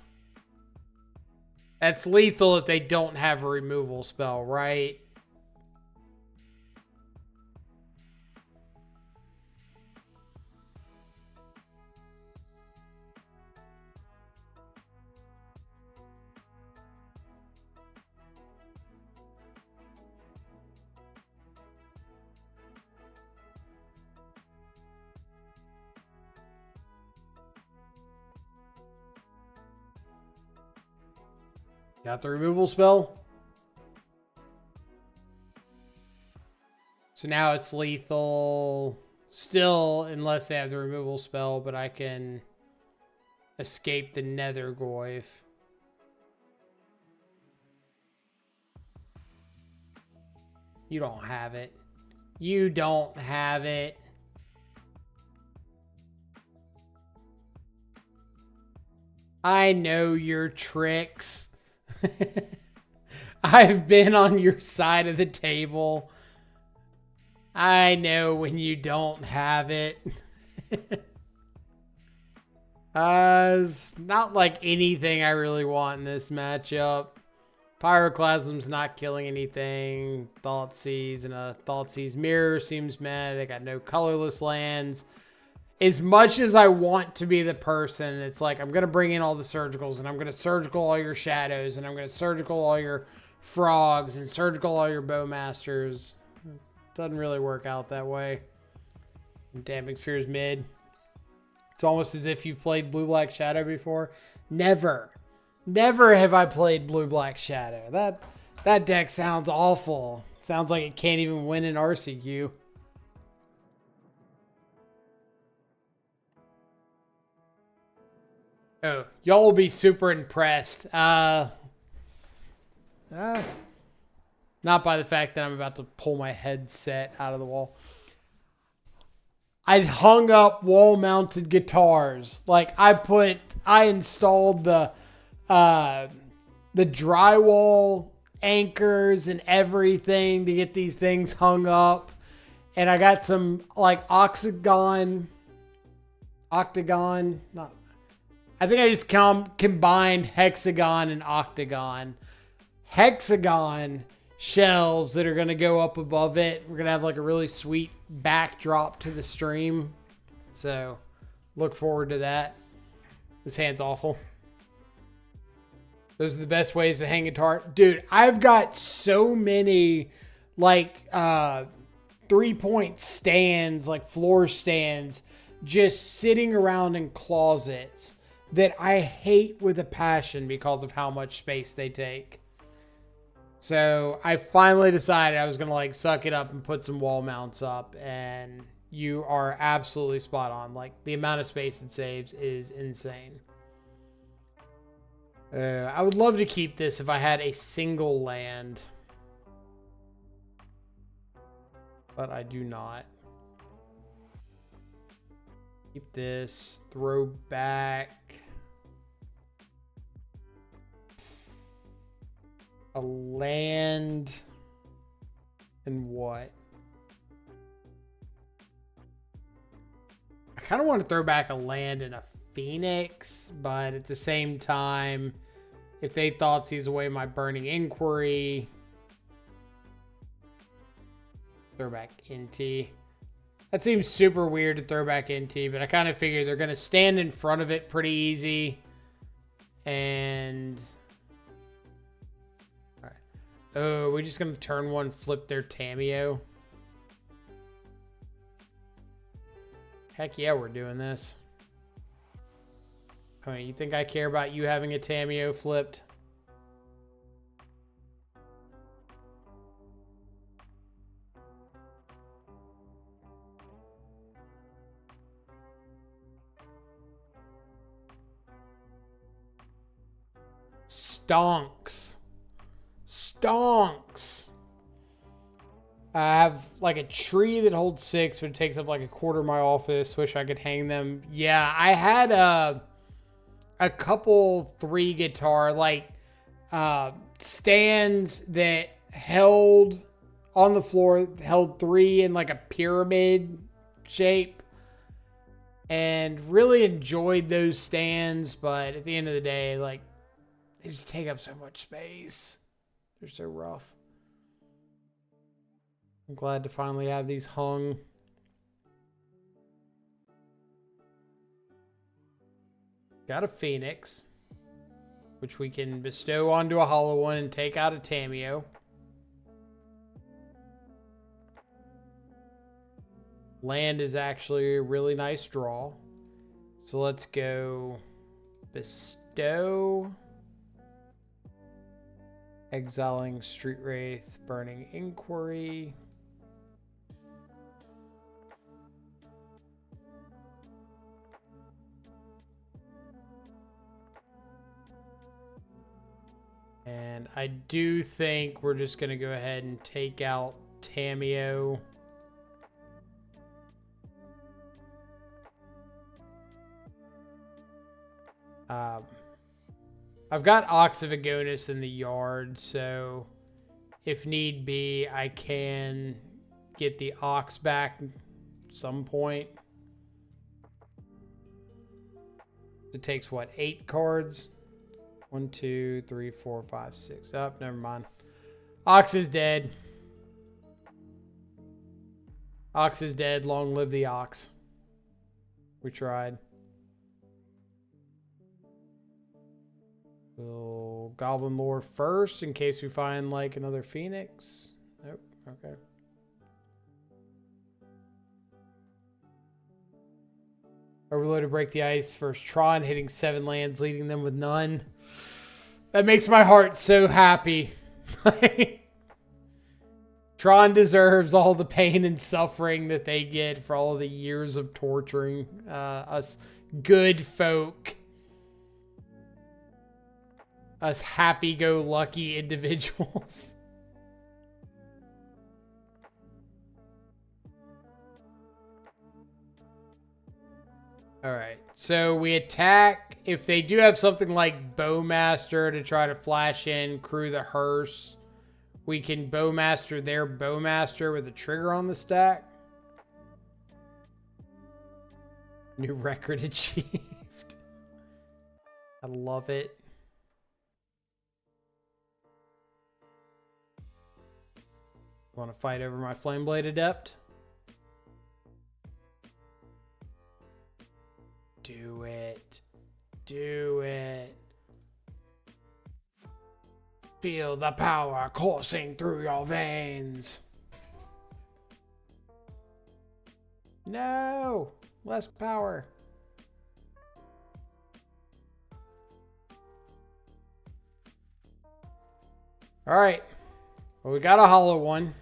That's lethal if they don't have a removal spell, right? Got the removal spell. So now it's lethal. Still, unless they have the removal spell, but I can escape the Nethergoyf. You don't have it. You don't have it. I know your tricks. I've been on your side of the table. I know when you don't have it. It's not like anything I really want in this matchup. Pyroclasm's not killing anything. Thoughtseize and a Thoughtseize Mirror seems meh. They got no colorless lands. As much as I want to be the person, it's like, I'm going to bring in all the surgicals, and I'm going to surgical all your shadows, and I'm going to surgical all your frogs, and surgical all your bowmasters. Doesn't really work out that way. Damping Sphere's mid. It's almost as if you've played Blue-Black Shadow before. Never. Never have I played Blue-Black Shadow. That deck sounds awful. Sounds like it can't even win an RCQ. Oh, y'all will be super impressed. Not by the fact that I'm about to pull my headset out of the wall. I hung up wall-mounted guitars. Like I installed the drywall anchors and everything to get these things hung up. And I got some like octagon. I think I just combined hexagon and octagon. Hexagon shelves that are going to go up above it. We're going to have like a really sweet backdrop to the stream. So look forward to that. This hand's awful. Those are the best ways to hang a guitar. Dude, I've got so many like 3-point stands, like floor stands, just sitting around in closets that I hate with a passion because of how much space they take. So I finally decided I was going to like suck it up and put some wall mounts up, and you are absolutely spot on. Like the amount of space it saves is insane. I would love to keep this if I had a single land, but I do not. Keep this, throw back a land, and what? I kind of want to throw back a land and a Phoenix, but at the same time, if they Thoughtseize away my Burning Inquiry, throw back NT. That seems super weird to throw back NT, but I kind of figure they're going to stand in front of it pretty easy. And all right. Oh, we're just going to turn one, flip their Tamiyo. Heck yeah, we're doing this. I mean, you think I care about you having a Tamiyo flipped? Stonks. Stonks. I have like a tree that holds 6, but it takes up like a quarter of my office. Wish I could hang them. Yeah, I had a couple 3 guitar like stands that held on the floor, held 3 in like a pyramid shape, and really enjoyed those stands. But at the end of the day, like, they just take up so much space. They're so rough. I'm glad to finally have these hung. Got a Phoenix, which we can bestow onto a hollow one and take out a Tamiyo. Land is actually a really nice draw. So let's go bestow. Exiling Street Wraith, Burning Inquiry. And I do think we're just going to go ahead and take out Tamiyo. I've got Ox of Agonis in the yard, so if need be, I can get the Ox back at some point. It takes, what, 8 cards? 1, 2, 3, 4, 5, 6. Oh, never mind. Ox is dead. Ox is dead. Long live the Ox. We tried. We'll Goblin Lore first in case we find like another Phoenix. Nope. Okay. Overload to break the ice. First Tron hitting 7 lands, leading them with none. That makes my heart so happy. Tron deserves all the pain and suffering that they get for all the years of torturing us good folk. Us happy-go-lucky individuals. Alright, so we attack. If they do have something like Bowmaster to try to flash in, crew the hearse, we can Bowmaster their Bowmaster with a trigger on the stack. New record achieved. I love it. Want to fight over my Flameblade Adept? Do it. Do it. Feel the power coursing through your veins. No! Less power. Alright. Well, we got a hollow one.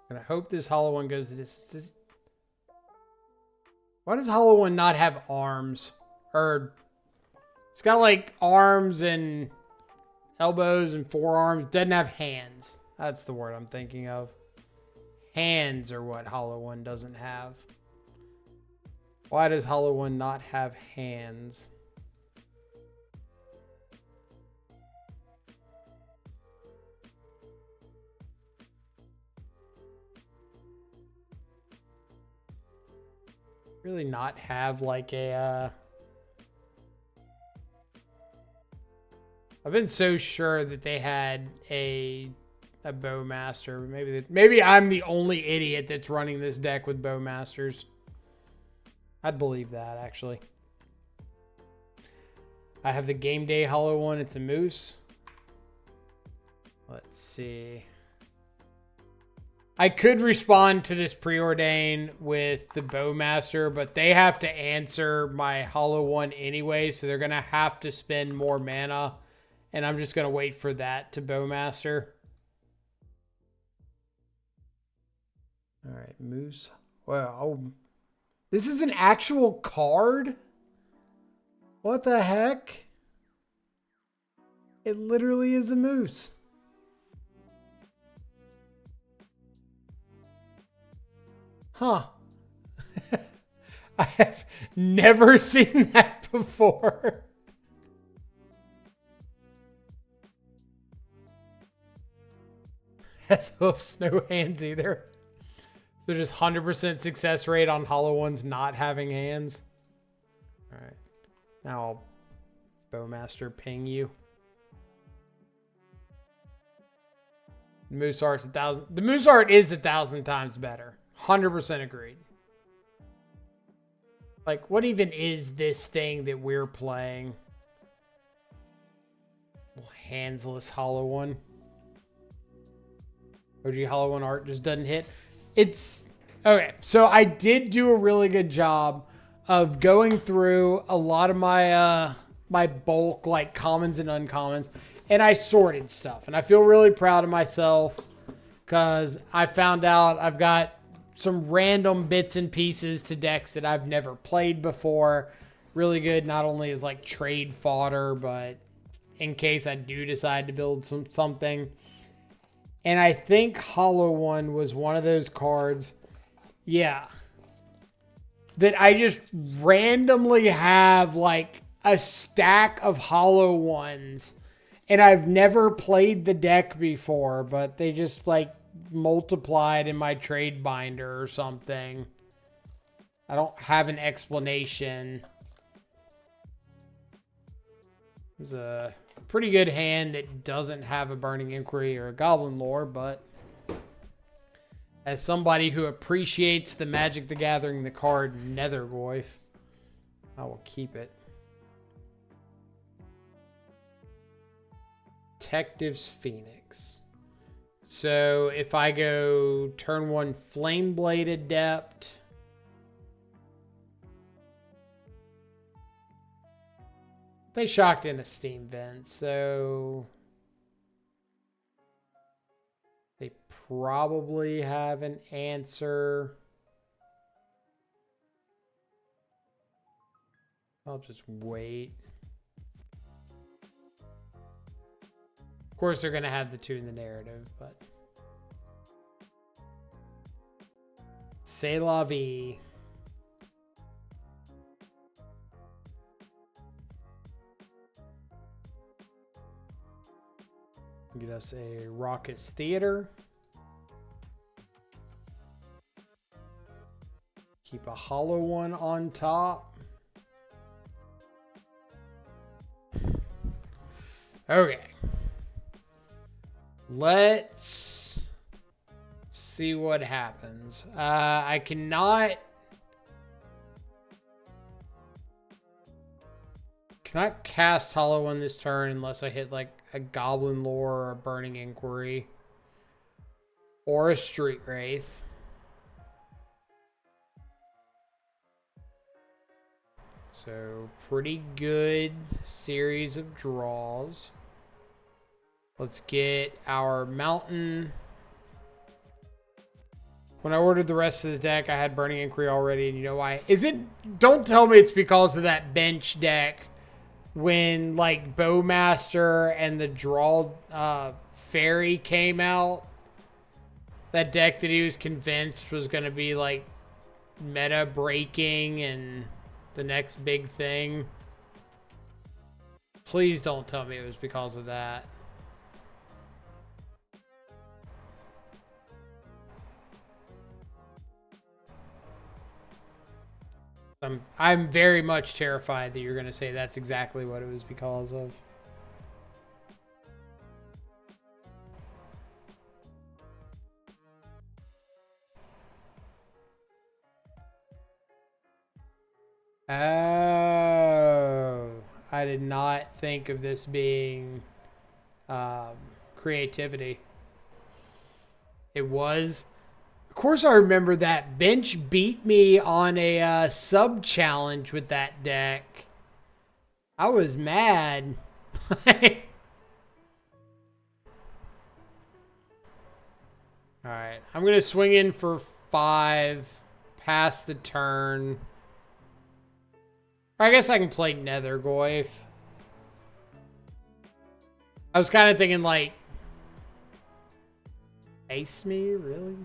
And I hope this hollow one goes to this. Why does hollow one not have arms? Or it's got like arms and elbows and forearms. Doesn't have hands. That's the word I'm thinking of. Hands are what hollow one doesn't have. Why does hollow one not have hands? Really not have like a I've been so sure that they had a Bowmaster. Maybe I'm the only idiot that's running this deck with Bowmasters. I'd believe that, actually. I have the Game Day hollow one. It's a moose. Let's see. I could respond to this preordain with the Bowmaster, but they have to answer my hollow one anyway, so they're going to have to spend more mana, and I'm just going to wait for that to Bowmaster. All right, Moose. Wow. Oh, this is an actual card? What the heck? It literally is a moose. Huh. I have never seen that before. Has hoofs, no hands either. So just 100% success rate on hollow ones not having hands. All right. Now I'll Bowmaster ping you. Moose Art's 1,000. The Moose Art is 1,000 times better. 100% agreed. Like, what even is this thing that we're playing? Handsless hollow one. OG hollow one art just doesn't hit. It's okay. So I did do a really good job of going through a lot of my my bulk like commons and uncommons, and I sorted stuff, and I feel really proud of myself because I found out I've got some random bits and pieces to decks that I've never played before. Really good, not only as like trade fodder, but in case I do decide to build something. And I think Hollow One was one of those cards, yeah, that I just randomly have like a stack of Hollow Ones. And I've never played the deck before, but they just like multiplied in my trade binder or something. I don't have an explanation. It's a pretty good hand that doesn't have a Burning Inquiry or a Goblin Lore, but as somebody who appreciates the Magic the Gathering, the card Nethergoyf, I will keep it. Detective's Phoenix. So if I go turn 1 Flame Blade Adept, they shocked in a Steam Vent, so they probably have an answer. I'll just wait. Of course, they're going to have the 2 in the narrative, but... C'est la vie. Get us a Raucous Theater. Keep a hollow one on top. Okay. Let's see what happens. I cannot cast Hollow on this turn unless I hit like a Goblin Lore or a Burning Inquiry or a Street Wraith. So pretty good series of draws. Let's get our Mountain. When I ordered the rest of the deck, I had Burning Inquiry already, and you know why? Don't tell me it's because of that bench deck when, like, Bowmaster and the Draw Fairy came out. That deck that he was convinced was going to be, like, meta-breaking and the next big thing. Please don't tell me it was because of that. I'm very much terrified that you're going to say that's exactly what it was because of. Oh, I did not think of this being creativity. It was. Of course I remember that. Bench beat me on a sub challenge with that deck. I was mad. Alright, I'm going to swing in for 5, pass the turn. I guess I can play Nethergoyf. I was kind of thinking like, Ace me, really?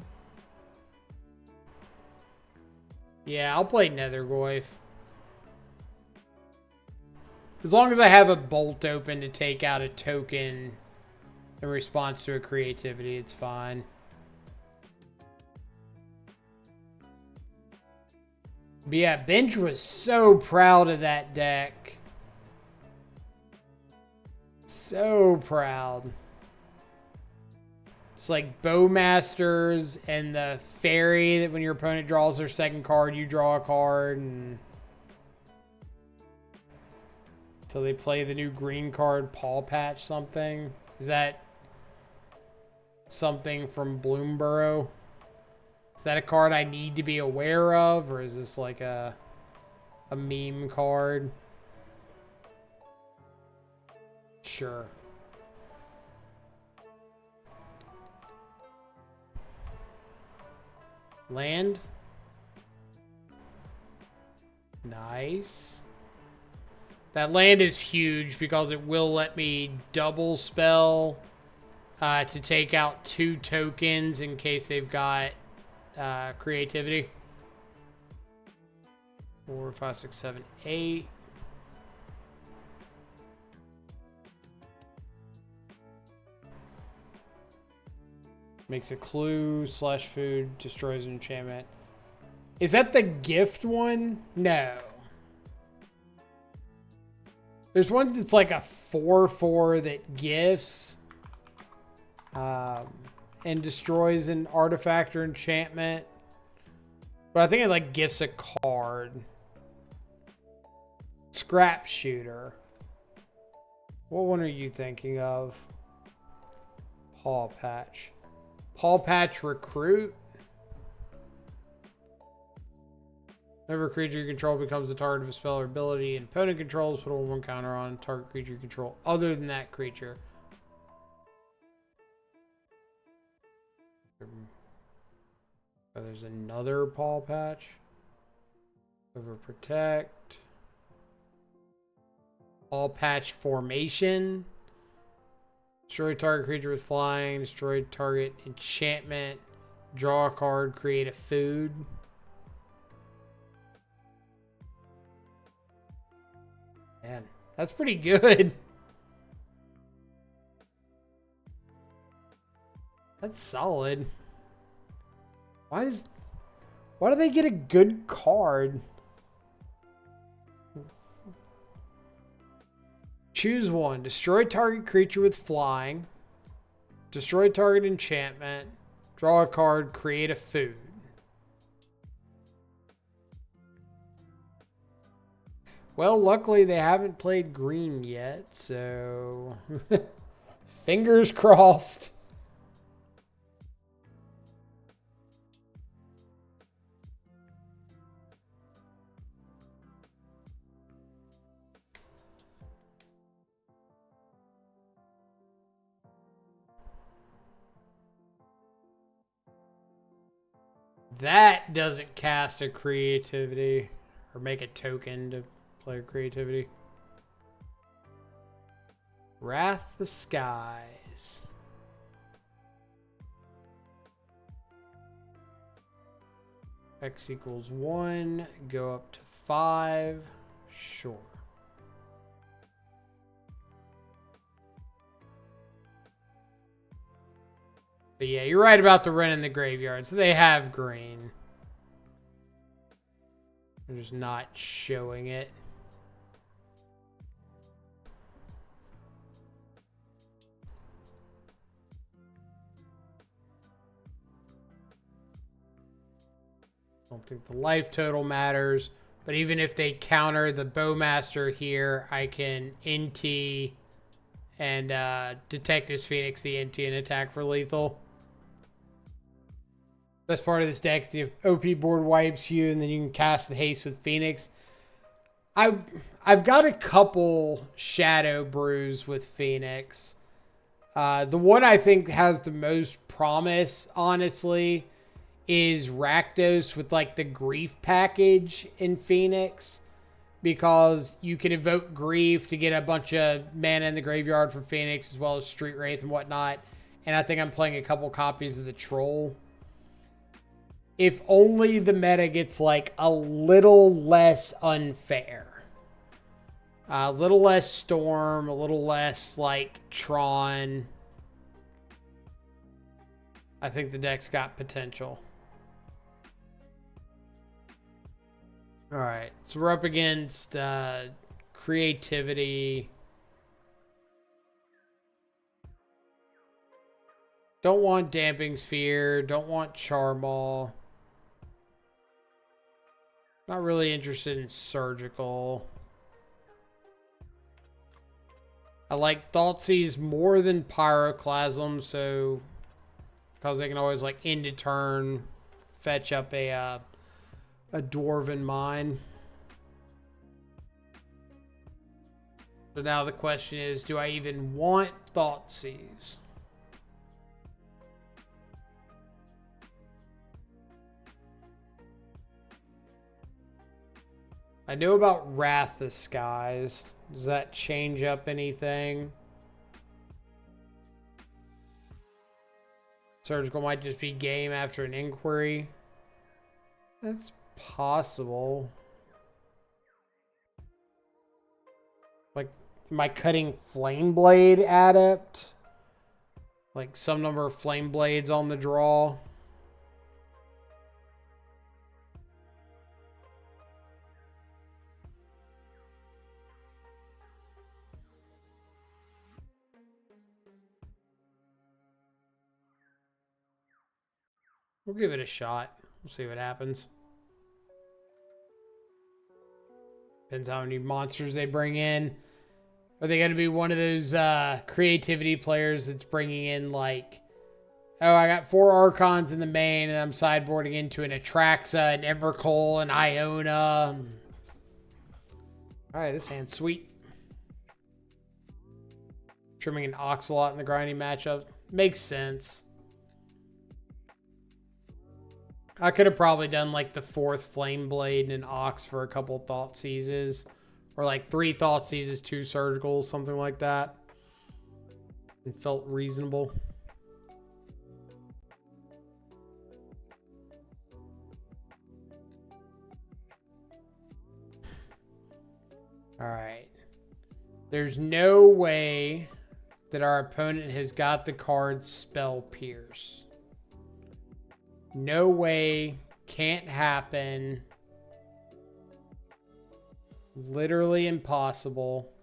Yeah, I'll play Nethergoyf. As long as I have a bolt open to take out a token in response to a creativity, it's fine. But yeah, Bench was so proud of that deck. So proud. It's like Bowmasters and the Fairy that when your opponent draws their second card, you draw a card. And until they play the new green card, Paw Patch something. Is that something from Bloomborough? Is that a card I need to be aware of? Or is this like a meme card? Sure. Land. Nice. That land is huge because it will let me double spell to take out 2 tokens in case they've got creativity. 4, 5, 6, 7, 8. Makes a clue, slash food, destroys an enchantment. Is that the gift one? No. There's one that's like a 4/4 that gifts and destroys an artifact or enchantment. But I think it like gifts a card. Scrap Shooter. What one are you thinking of? Paw Patch. Paw Patch Recruit. Whenever a creature you control becomes the target of a spell or ability and opponent controls, put a 1/1 counter on target creature you control other than that creature. Oh, there's another Paw Patch. Overprotect. Paw Patch Formation. Destroy target creature with flying. Destroy target enchantment. Draw a card. Create a food. Man, that's pretty good. That's solid. Why do they get a good card? Choose one. Destroy target creature with flying. Destroy target enchantment. Draw a card. Create a food. Well, luckily they haven't played green yet, so fingers crossed. That doesn't cast a creativity or make a token to play creativity. Wrath the Skies. X equals 1. Go up to 5. Sure. But yeah, you're right about the Wren in the graveyard. So they have green. They're just not showing it. I don't think the life total matters. But even if they counter the Bowmaster here, I can NT and detect his Phoenix the NT and attack for lethal. Best part of this deck is the OP board wipes you, and then you can cast the haste with Phoenix. I've got a couple Shadow Brews with Phoenix. The one I think has the most promise, honestly, is Rakdos with like the Grief package in Phoenix, because you can evoke Grief to get a bunch of mana in the graveyard for Phoenix, as well as Street Wraith and whatnot. And I think I'm playing a couple copies of the Troll. If only the meta gets like a little less unfair. A little less Storm, a little less like Tron. I think the deck's got potential. Alright, so we're up against creativity. Don't want Damping Sphere. Don't want Charmal. Not really interested in Surgical. I like Thoughtseize more than Pyroclasm, so because they can always like end a turn, fetch up a Dwarven Mine. So now the question is, do I even want Thoughtseize? I know about Wrath the Skies. Does that change up anything? Surgical might just be game after an inquiry. That's possible. Like, am I cutting Flameblade Adept? Like some number of Flameblades on the draw. We'll give it a shot. We'll see what happens. Depends how many monsters they bring in. Are they going to be one of those creativity players that's bringing in like Oh, I got 4 Archons in the main, and I'm sideboarding into an Atraxa, an Emrakul, an Iona. Alright, this hand's sweet. Trimming an Oxalot in the grinding matchup. Makes sense. I could have probably done like the 4th Flame Blade and an Ox for a couple Thought Seizes. Or like 3 Thought Seizes, 2 Surgicals, something like that. It felt reasonable. Alright. There's no way that our opponent has got the card Spell Pierce. No way. Can't happen. Literally impossible.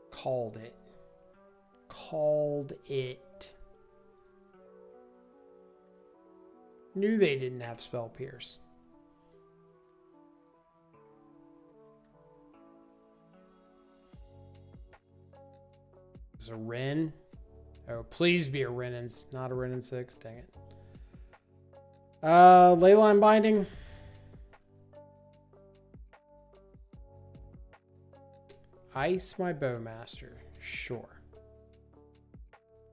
Called it. Called it. Knew they didn't have Spell Pierce. Is a Wrenn? Oh, please be a Wrenn and not a Wrenn and 6. Dang it. Leyline Binding. Ice my Bowmaster. Sure.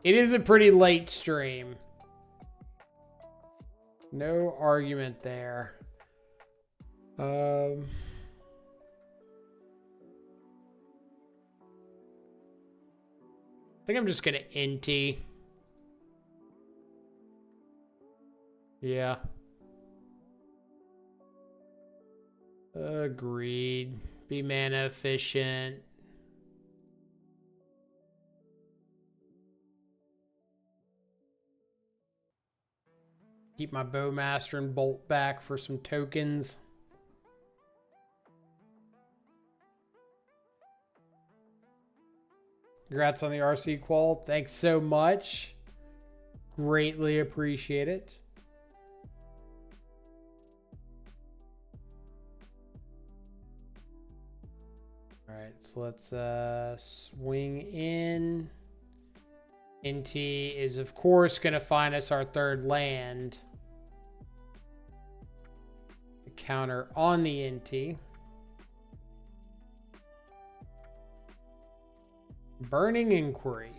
It is a pretty late stream. No argument there. I think I'm just gonna NT. Yeah. Agreed. Be mana efficient. Keep my Bowmaster and Bolt back for some tokens. Congrats on the RC qual. Thanks so much. Greatly appreciate it. All right, so let's swing in. NT is, of course, going to find us our 3rd land. The counter on the NT. Burning Inquiry.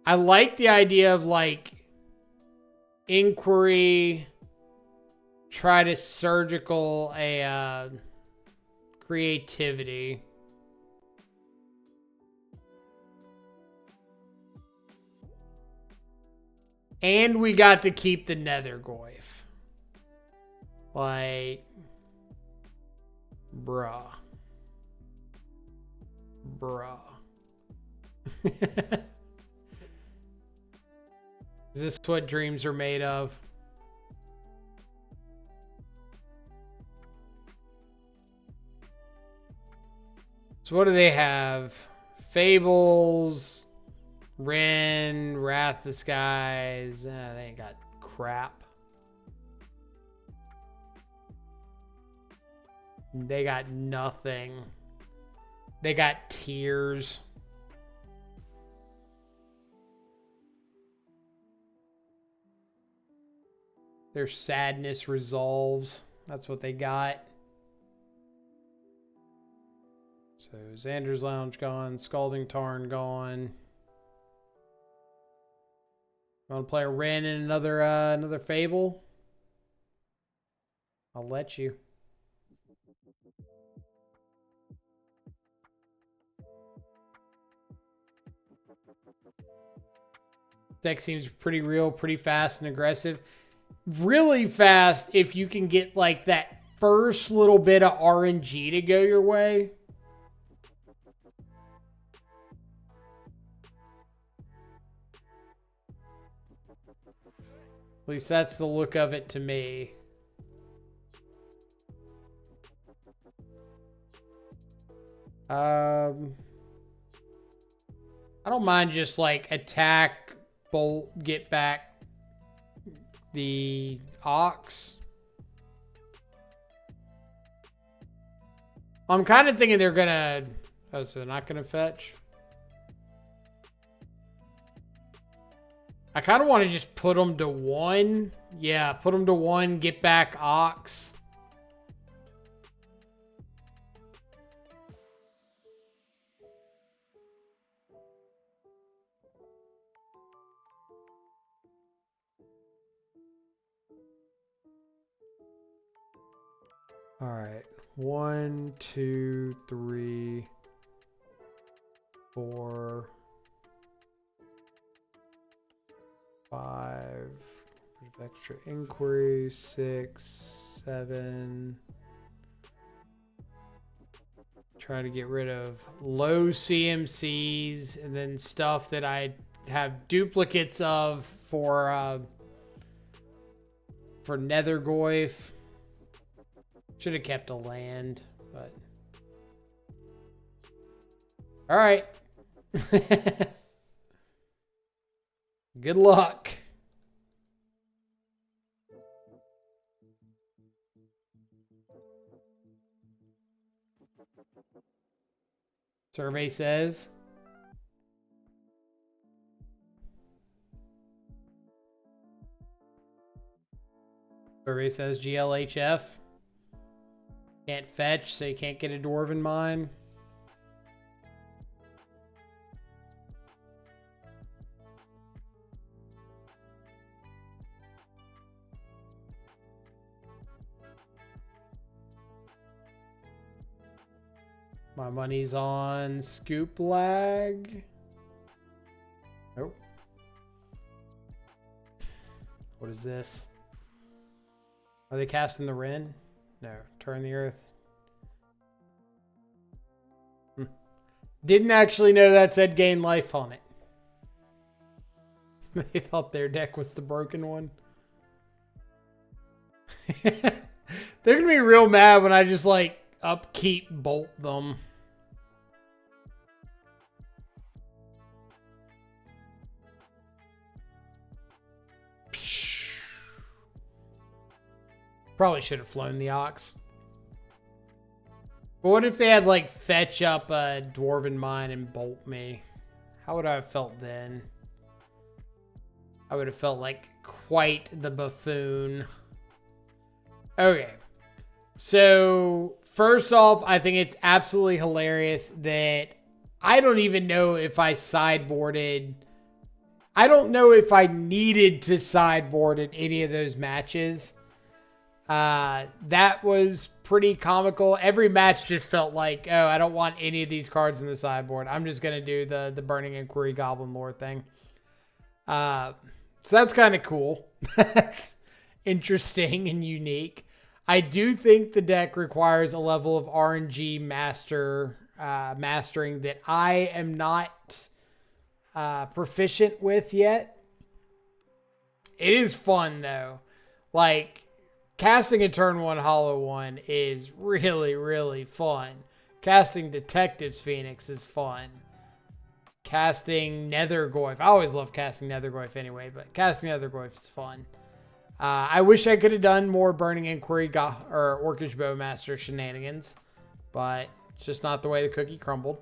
I like the idea of like Inquiry, try to surgical a creativity. And we got to keep the Nethergoyf. Like, bruh. Is this what dreams are made of? So what do they have? Fables, Wrenn, Wrath of the Skies. They ain't got crap. They got nothing. They got Tears. Their Sadness Resolves. That's what they got. So Xander's Lounge gone. Scalding Tarn gone. Want to play a Wrenn and another Fable? I'll let you. Deck seems pretty real, pretty fast and aggressive. Really fast if you can get like that first little bit of RNG to go your way. At least that's the look of it to me. I don't mind just like attack, bolt, get back the Ox. I'm kind of thinking they're gonna. Oh, so they're not gonna fetch. I kind of want to just put them to 1. Yeah, put them to 1, get back Ox. All right. 1, 2, 3, 4, 5. Extra inquiry. 6, 7. Try to get rid of low CMCs and then stuff that I have duplicates of for Nethergoyf. Should have kept a land, but all right. Good luck. Survey says. Survey says GLHF. Can't fetch, so you can't get a Dwarven Mine. My money's on Scoop Lag. Nope. What is this? Are they casting the Ren? No. Turn the Earth. Didn't actually know that said gain life on it. They thought their deck was the broken one. They're gonna be real mad when I just like upkeep bolt them. Probably should have flown the Ox. But what if they had like fetch up a Dwarven Mine and bolt me? How would I have felt then? I would have felt like quite the buffoon. Okay. So first off, I think it's absolutely hilarious that I don't even know if I sideboarded. I don't know if I needed to sideboard in any of those matches. That was pretty comical. Every match just felt like, oh, I don't want any of these cards in the sideboard. I'm just going to do the Burning Inquiry Goblin Lore thing. So that's kind of cool. That's interesting and unique. I do think the deck requires a level of RNG mastering that I am not proficient with yet. It is fun though. Like, casting a turn 1 hollow 1 is really, really fun. Casting Detective's Phoenix is fun. Casting Nethergoyf. I always love casting Nethergoyf anyway, but casting Nethergoyf is fun. I wish I could have done more Burning Inquiry or Orcish Bowmaster shenanigans, but it's just not the way the cookie crumbled.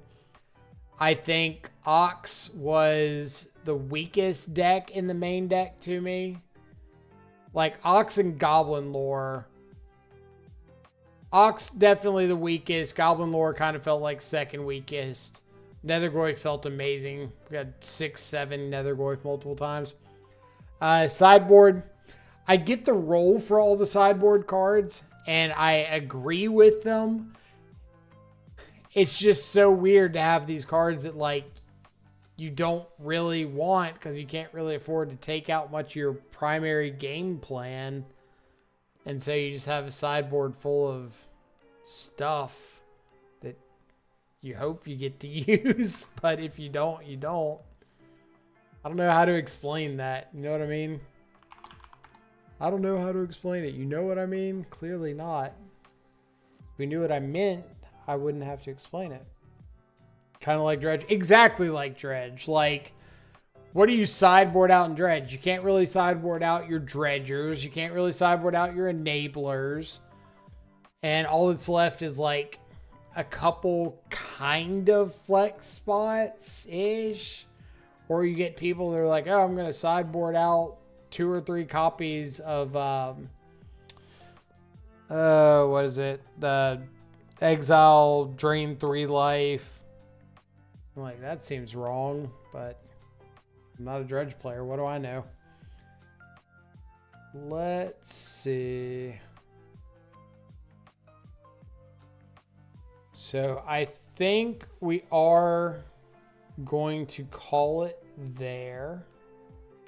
I think Ox was the weakest deck in the main deck to me. Like, Ox and Goblin Lore. Ox definitely the weakest. Goblin Lore kind of felt like second weakest. Nethergoyf felt amazing. We had 6, 7 Nethergoyf multiple times. Sideboard. I get the role for all the sideboard cards, and I agree with them. It's just so weird to have these cards that, like, you don't really want because you can't really afford to take out much of your primary game plan. And so you just have a sideboard full of stuff that you hope you get to use. But if you don't, you don't. I don't know how to explain that. You know what I mean? I don't know how to explain it. You know what I mean? Clearly not. If we knew what I meant, I wouldn't have to explain it. Kind of like Dredge. Exactly like Dredge. Like, what do you sideboard out in Dredge? You can't really sideboard out your Dredgers. You can't really sideboard out your Enablers. And all that's left is like a couple kind of flex spots-ish. Or you get people that are like, oh, I'm going to sideboard out 2 or 3 copies of, what is it? The Exile, Drain 3 life. I'm like, that seems wrong, but I'm not a Dredge player. What do I know? Let's see. So I think we are going to call it there.